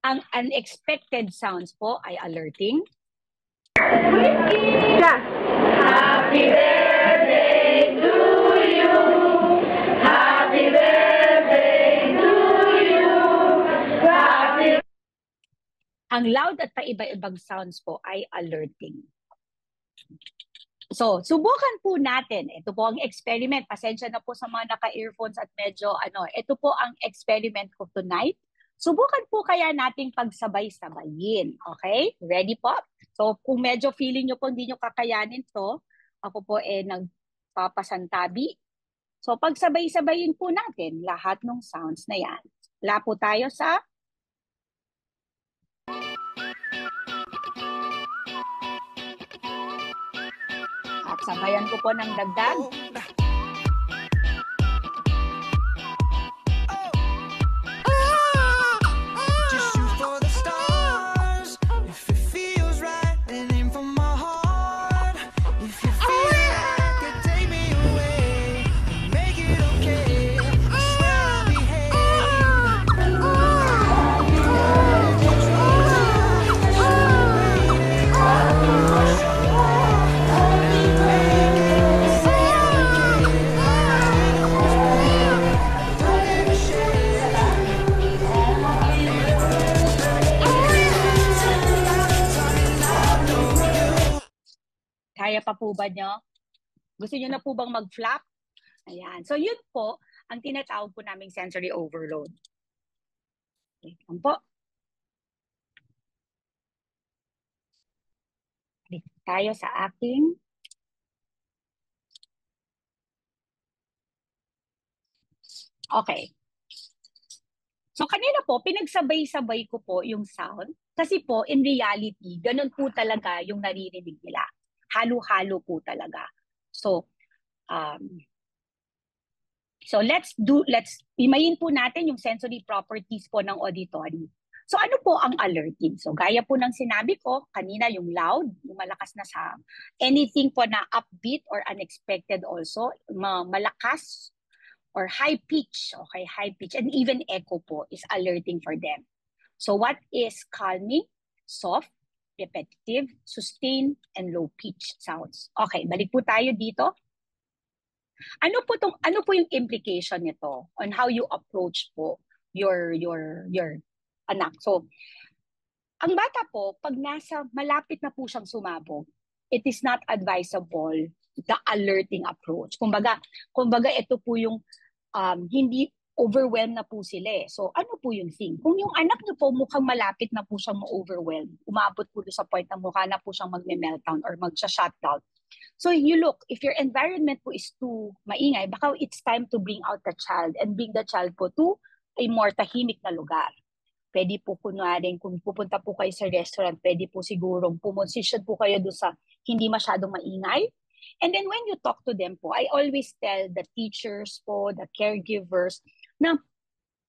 Ang unexpected sounds po ay alerting. Happy birthday to you. Happy birthday to you. Happy... Ang loud at paiba-ibang sounds po ay alerting. So, subukan po natin. Ito po ang experiment. Pasensya na po sa mga naka-earphones at medyo ito po ang experiment ko tonight. Subukan po kaya nating pagsabay-sabayin. Okay? Ready po? So, kung medyo feeling nyo po hindi nyo kakayanin to, ako po nagpapasantabi. So, pagsabay-sabayin po natin lahat ng sounds na yan. Wala po tayo sa at sabayan ko po ng dagdag. Kaya pa po ba nyo? Gusto nyo na po bang mag-flap? Ayan. So yun po ang tinatawag po naming sensory overload. Okay. Yan po. Balik tayo sa aking okay. So kanina po, pinagsabay-sabay ko po yung sound kasi po in reality, ganun po talaga yung naririnig nila. Halo-halo po talaga. So, let's imayin po natin yung sensory properties po ng auditory. So ano po ang alerting? So gaya po ng sinabi ko, kanina yung loud, yung malakas na sound. Anything po na upbeat or unexpected also, malakas or high pitch, okay, high pitch, and even echo po is alerting for them. So what is calming? Soft, repetitive, sustained, and low pitch sounds. Okay, balik po tayo dito. Ano po yung implication nito on how you approach po your anak? So, ang bata po, pag malapit na po siyang sumabog, it is not advisable the alerting approach. Kumbaga ito po yung hindi overwhelmed na po sila eh. So, ano po yung thing? Kung yung anak niyo po mukhang malapit na po siyang ma-overwhelm, umabot po sa point na mukha na po siyang magme-meltdown or mag-shutdown. So, you look, if your environment po is too maingay, baka it's time to bring out the child and bring the child po to a more tahimik na lugar. Pwede po kunwari, kung pupunta po kayo sa restaurant, pwede po sigurong pumosisyon po kayo doon sa hindi masyadong maingay. And then when you talk to them po, I always tell the teachers po, the caregivers, na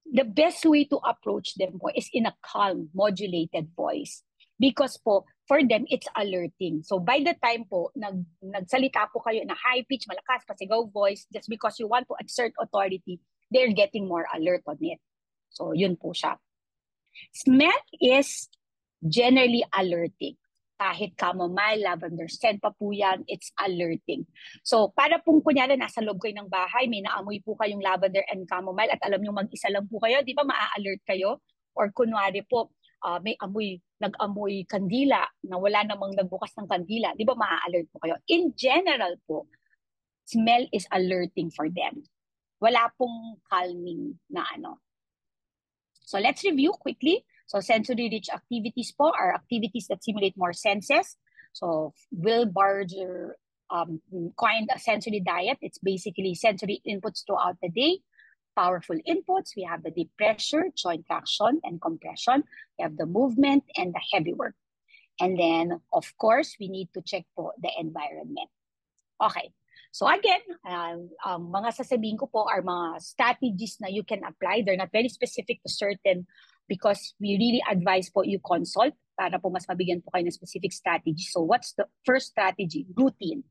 the best way to approach them po is in a calm, modulated voice. Because po, for them, it's alerting. So by the time po, nagsalita po kayo na high pitch, malakas, pasigaw voice, just because you want to exert authority, they're getting more alert on it. So yun po siya. Smell is generally alerting. Kahit chamomile, lavender scent pa po yan, it's alerting. So, para pong kunyari nasa loob kayo ng bahay, may naamoy po kayong lavender and chamomile at alam nyo mag-isa lang po kayo, di ba maa-alert kayo? Or kunwari po, may nag-amoy kandila na wala namang nagbukas ng kandila, di ba maa-alert po kayo? In general po, smell is alerting for them. Wala pong calming na ano. So, let's review quickly. So sensory-rich activities po are activities that simulate more senses. So Will Barger coined a sensory diet. It's basically sensory inputs throughout the day. Powerful inputs, we have the deep pressure, joint traction and compression. We have the movement and the heavy work. And then, of course, we need to check po the environment. Okay. So again, mga sasabihin ko po are mga strategies na you can apply. They're not very specific to certain because we really advise po you consult para po mas mabigyan po kayo ng specific strategy. So what's the first strategy? Routine.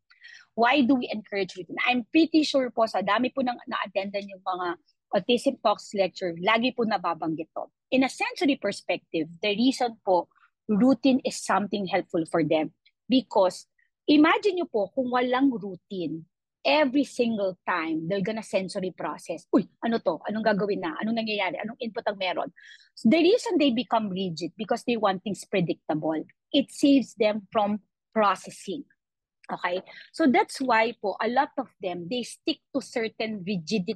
Why do we encourage routine? I'm pretty sure po sa dami po nang na-attendan yung mga Autism Talks lecture, lagi po nababanggit to. In a sensory perspective, the reason po routine is something helpful for them because imagine nyo po kung walang routine, every single time they're gonna sensory process. Uy, ano to? Anong gagawin na? Anong nangyayari? Anong input ang meron? So the reason they become rigid because they want things predictable. It saves them from processing. Okay? So that's why po, a lot of them, they stick to certain rigid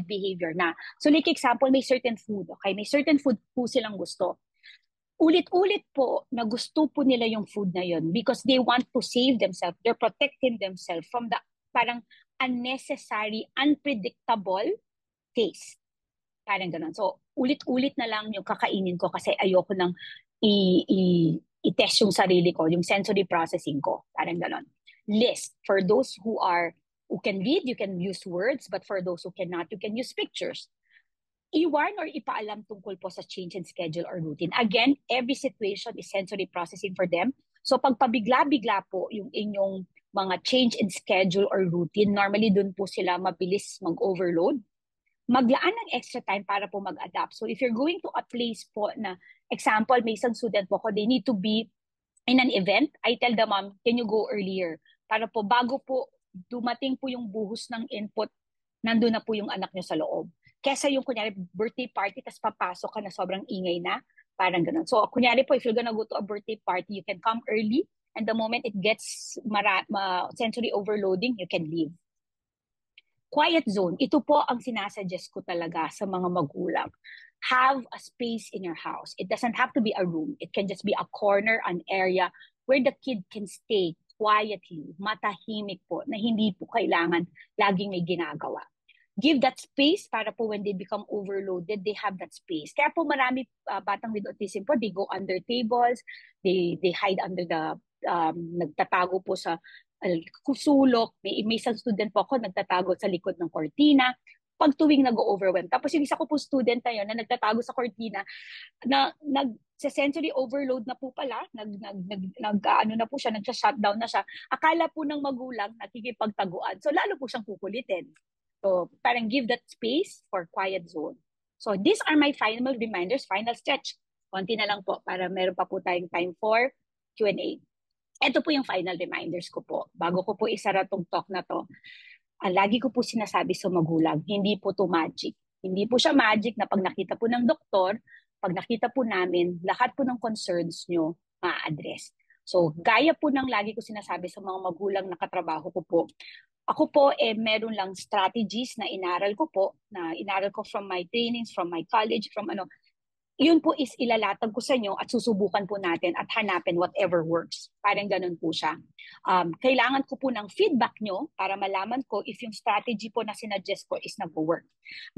behavior na. So like example, may certain food, okay? May certain food po silang gusto. Ulit-ulit po na gusto po nila yung food na yun because they want to save themselves. They're protecting themselves from the parang unnecessary, unpredictable taste. Parang ganun. So, ulit-ulit na lang yung kakainin ko kasi ayoko nang i-test yung sarili ko, yung sensory processing ko. Parang ganun. List. For those who can read, you can use words, but for those who cannot, you can use pictures. I-warn or ipaalam tungkol po sa change in schedule or routine. Again, every situation is sensory processing for them. So pag pabigla-bigla po yung inyong mga change in schedule or routine, normally dun po sila mabilis mag-overload. Maglaan ng extra time para po mag-adapt. So if you're going to a place po na, example, may isang student po ko, they need to be in an event, I tell the mom, can you go earlier? Para po bago po dumating po yung buhos ng input, nandun na po yung anak nyo sa loob. Kesa yung kunyari birthday party, tas papasok ka na sobrang ingay na, parang ganun. So kunyari po, if you're gonna go to a birthday party, you can come early, and the moment it gets sensory overloading, you can leave. Quiet zone, ito po ang sinasuggest ko talaga sa mga magulang. Have a space in your house. It doesn't have to be a room. It can just be a corner, an area where the kid can stay quietly, matahimik po, na hindi po kailangan laging may ginagawa. Give that space para po when they become overloaded, they have that space. Kaya po marami batang with autism po, they go under tables, they hide under the, nagtatago po sa sulok. May isang student po ako, nagtatago sa likod ng kortina pag tuwing nag-overwhelm. Tapos yung isa ko po student na yun na nagtatago sa kortina, na sensory overload na po pala, ano na po siya, nag-shutdown na siya. Akala po ng magulang nakikipagtaguan. So lalo po siyang kukulitin. So parang give that space for quiet zone. So these are my final reminders, final stretch. Konti na lang po para meron pa po tayong time for Q&A. Ito po yung final reminders ko po. Bago ko po isara tong talk na to, lagi ko po sinasabi sa magulang, hindi po to magic. Hindi po siya magic na pag nakita po ng doktor, pag nakita po namin, lahat po ng concerns nyo ma-address. So, gaya po ng lagi ko sinasabi sa mga magulang na katrabaho ko po, ako po, meron lang strategies na inaral ko po, na inaral ko from my trainings, from my college, from ano, yun po is ilalatag ko sa inyo at susubukan po natin at hanapin whatever works. Parang ganun po siya. Kailangan ko po ng feedback nyo para malaman ko if yung strategy po na sinuggest ko is nag-work.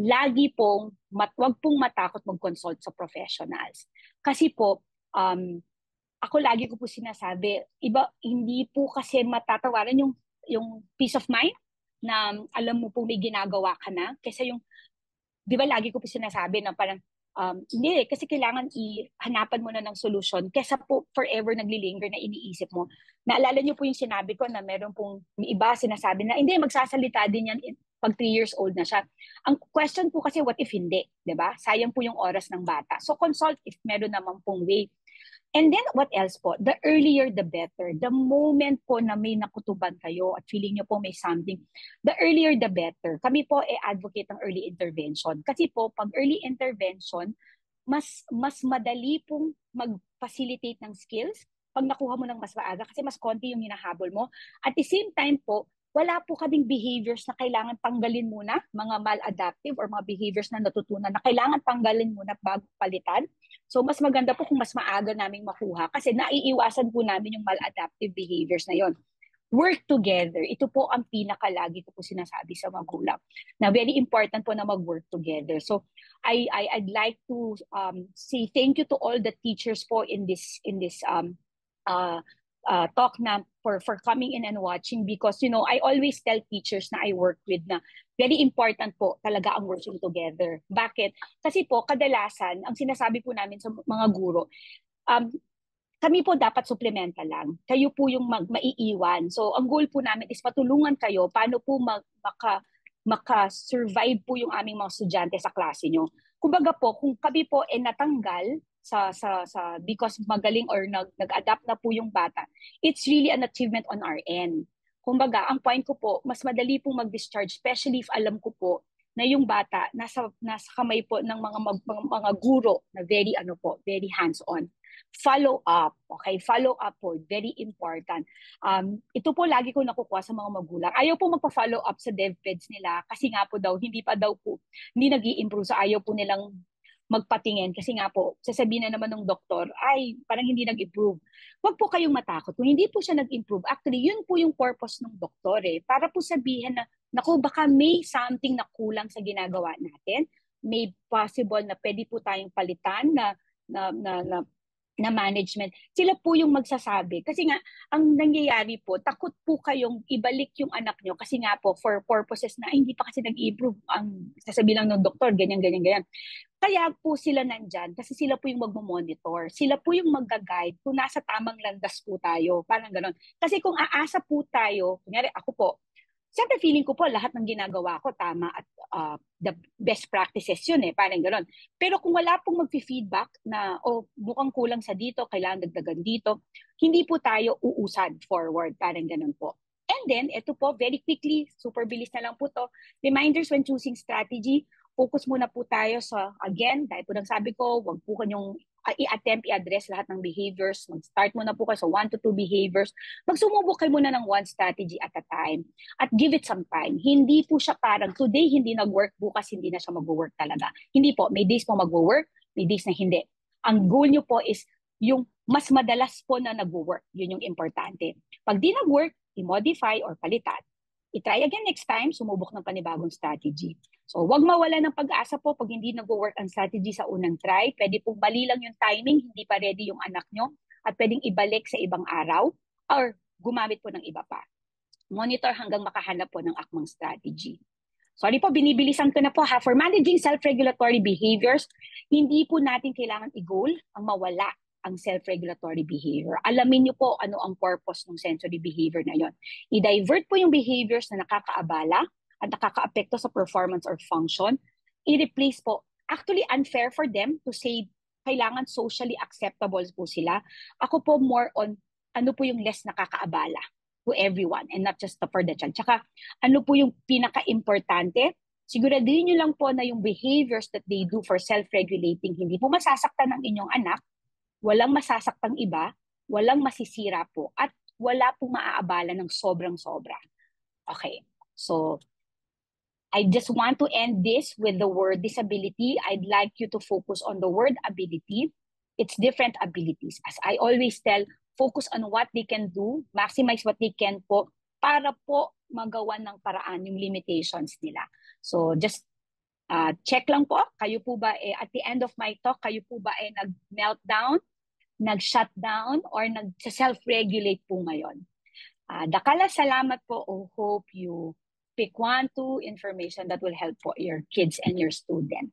Lagi pong, wag pong matakot mag-consult sa professionals. Kasi po, ako lagi ko po sinasabi, hindi po kasi matatawaran yung peace of mind na alam mo po may ginagawa ka na. Kasi yung, di ba lagi ko po sinasabi na parang, hindi, kasi kailangan ihanapan mo na ng solution kesa po forever naglilinger na iniisip mo. Naalala niyo po yung sinabi ko na meron pong may iba sinasabi na hindi, magsasalita din yan pag 3 years old na siya. Ang question po kasi, what if hindi? Diba? Sayang po yung oras ng bata. So consult if meron naman pong way. And then, what else po? The earlier, the better. The moment po na may nakutuban kayo at feeling nyo po may something, the earlier, the better. Kami po advocate ng early intervention. Kasi po, pag early intervention, mas madali pong mag-facilitate ng skills pag nakuha mo ng mas maaga kasi mas konti yung hinahabol mo. At the same time po, wala po kaming behaviors na kailangan tanggalin muna, mga maladaptive or mga behaviors na natutunan na kailangan tanggalin muna bago palitan. So mas maganda po kung mas maaga naming makuha kasi naiiwasan po namin yung maladaptive behaviors na yon. Work together. Ito po ang pinakalagi ko po sinasabi sa magulang na very important po na mag-work together. So I'd like to say thank you to all the teachers po in this talk na for coming in and watching because, you know, I always tell teachers na I work with na very important po talaga ang working together. Bakit? Kasi po, kadalasan, ang sinasabi po namin sa mga guro, kami po dapat supplemental lang. Kayo po yung maiiwan. So, ang goal po namin is patulungan kayo paano po maka-survive po yung aming mga estudyante sa klase nyo. Kumbaga po, kung kami po natanggal because magaling or nag-adapt na po yung bata, it's really an achievement on our end. Kumbaga, ang point ko po, mas madali pong mag-discharge, especially if alam ko po na yung bata nasa kamay po ng mga guro na very hands-on. Follow up, okay? Follow up po, very important. Ito po lagi ko nakukuha sa mga magulang. Ayaw po magpa-follow up sa DepEds nila kasi nga po daw, hindi nag-i-improve. So ayaw po nilang magpatingin kasi nga po, sasabihin na naman ng doktor, ay, parang hindi nag-improve. Huwag po kayong matakot. Kung hindi po siya nag-improve, actually, yun po yung purpose ng doktor para po sabihin na, naku, baka may something na kulang sa ginagawa natin. May possible na pwede po tayong palitan na management, sila po yung magsasabi. Kasi nga, ang nangyayari po, takot po kayong ibalik yung anak nyo kasi nga po, for purposes na hindi pa kasi nag-improve, ang sasabihin lang ng doktor, ganyan, ganyan, ganyan. Kaya po sila nandyan kasi sila po yung magmamonitor. Sila po yung mag-guide kung nasa tamang landas po tayo. Parang ganon. Kasi kung aasa po tayo, kunyari ako po, siyempre feeling ko po lahat ng ginagawa ko tama at the best practices yun parang gano'n. Pero kung wala pong mag-feedback na mukhang kulang sa dito, kailangan dagdagan dito, hindi po tayo uusad forward, parang gano'n po. And then, ito po, very quickly, super bilis na lang po to, reminders when choosing strategy, focus muna po tayo sa, again, dahil po nang sabi ko, wag po kanyong i-attempt, i-address lahat ng behaviors. Mag-start muna po kayo sa 1 to 2 behaviors. Magsumubok kayo muna ng one strategy at a time. At give it some time. Hindi po siya parang today hindi nag-work, bukas hindi na siya mag-work talaga. Hindi po. May days po mag-work, may days na hindi. Ang goal nyo po is yung mas madalas po na nag-work. Yun yung importante. Pag di nag-work, i-modify or palitan. I-try again next time, sumubok ng panibagong strategy. So, wag mawala ng pag-asa po pag hindi nag-work ang strategy sa unang try. Pwede pong mali lang yung timing, hindi pa ready yung anak nyo, at pwedeng ibalik sa ibang araw or gumamit po ng iba pa. Monitor hanggang makahanap po ng akmang strategy. Sorry po, binibilisan ko na po ha. For managing self-regulatory behaviors, hindi po natin kailangan i-goal ang mawala ang self-regulatory behavior. Alamin niyo po ano ang purpose ng sensory behavior na yon. I-divert po yung behaviors na nakakaabala at nakakaapekto sa performance or function. I-replace po. Actually, unfair for them to say kailangan socially acceptable po sila. Ako po more on ano po yung less nakakaabala to everyone and not just for the child. Tsaka ano po yung pinaka-importante, siguraduhin nyo lang po na yung behaviors that they do for self-regulating, hindi po masasaktan ng inyong anak, walang masasaktang iba, walang masisira po, at wala pong maaabala ng sobrang-sobra. Okay, so I just want to end this with the word disability. I'd like you to focus on the word ability. It's different abilities. As I always tell, focus on what they can do, maximize what they can po, para po magawa ng paraan yung limitations nila. So just check lang po, kayo po ba at the end of my talk, kayo po ba nag-meltdown, nag-shutdown, or nag-self-regulate po ngayon? Dakala salamat po. I hope you pick 1, 2 information that will help po your kids and your student.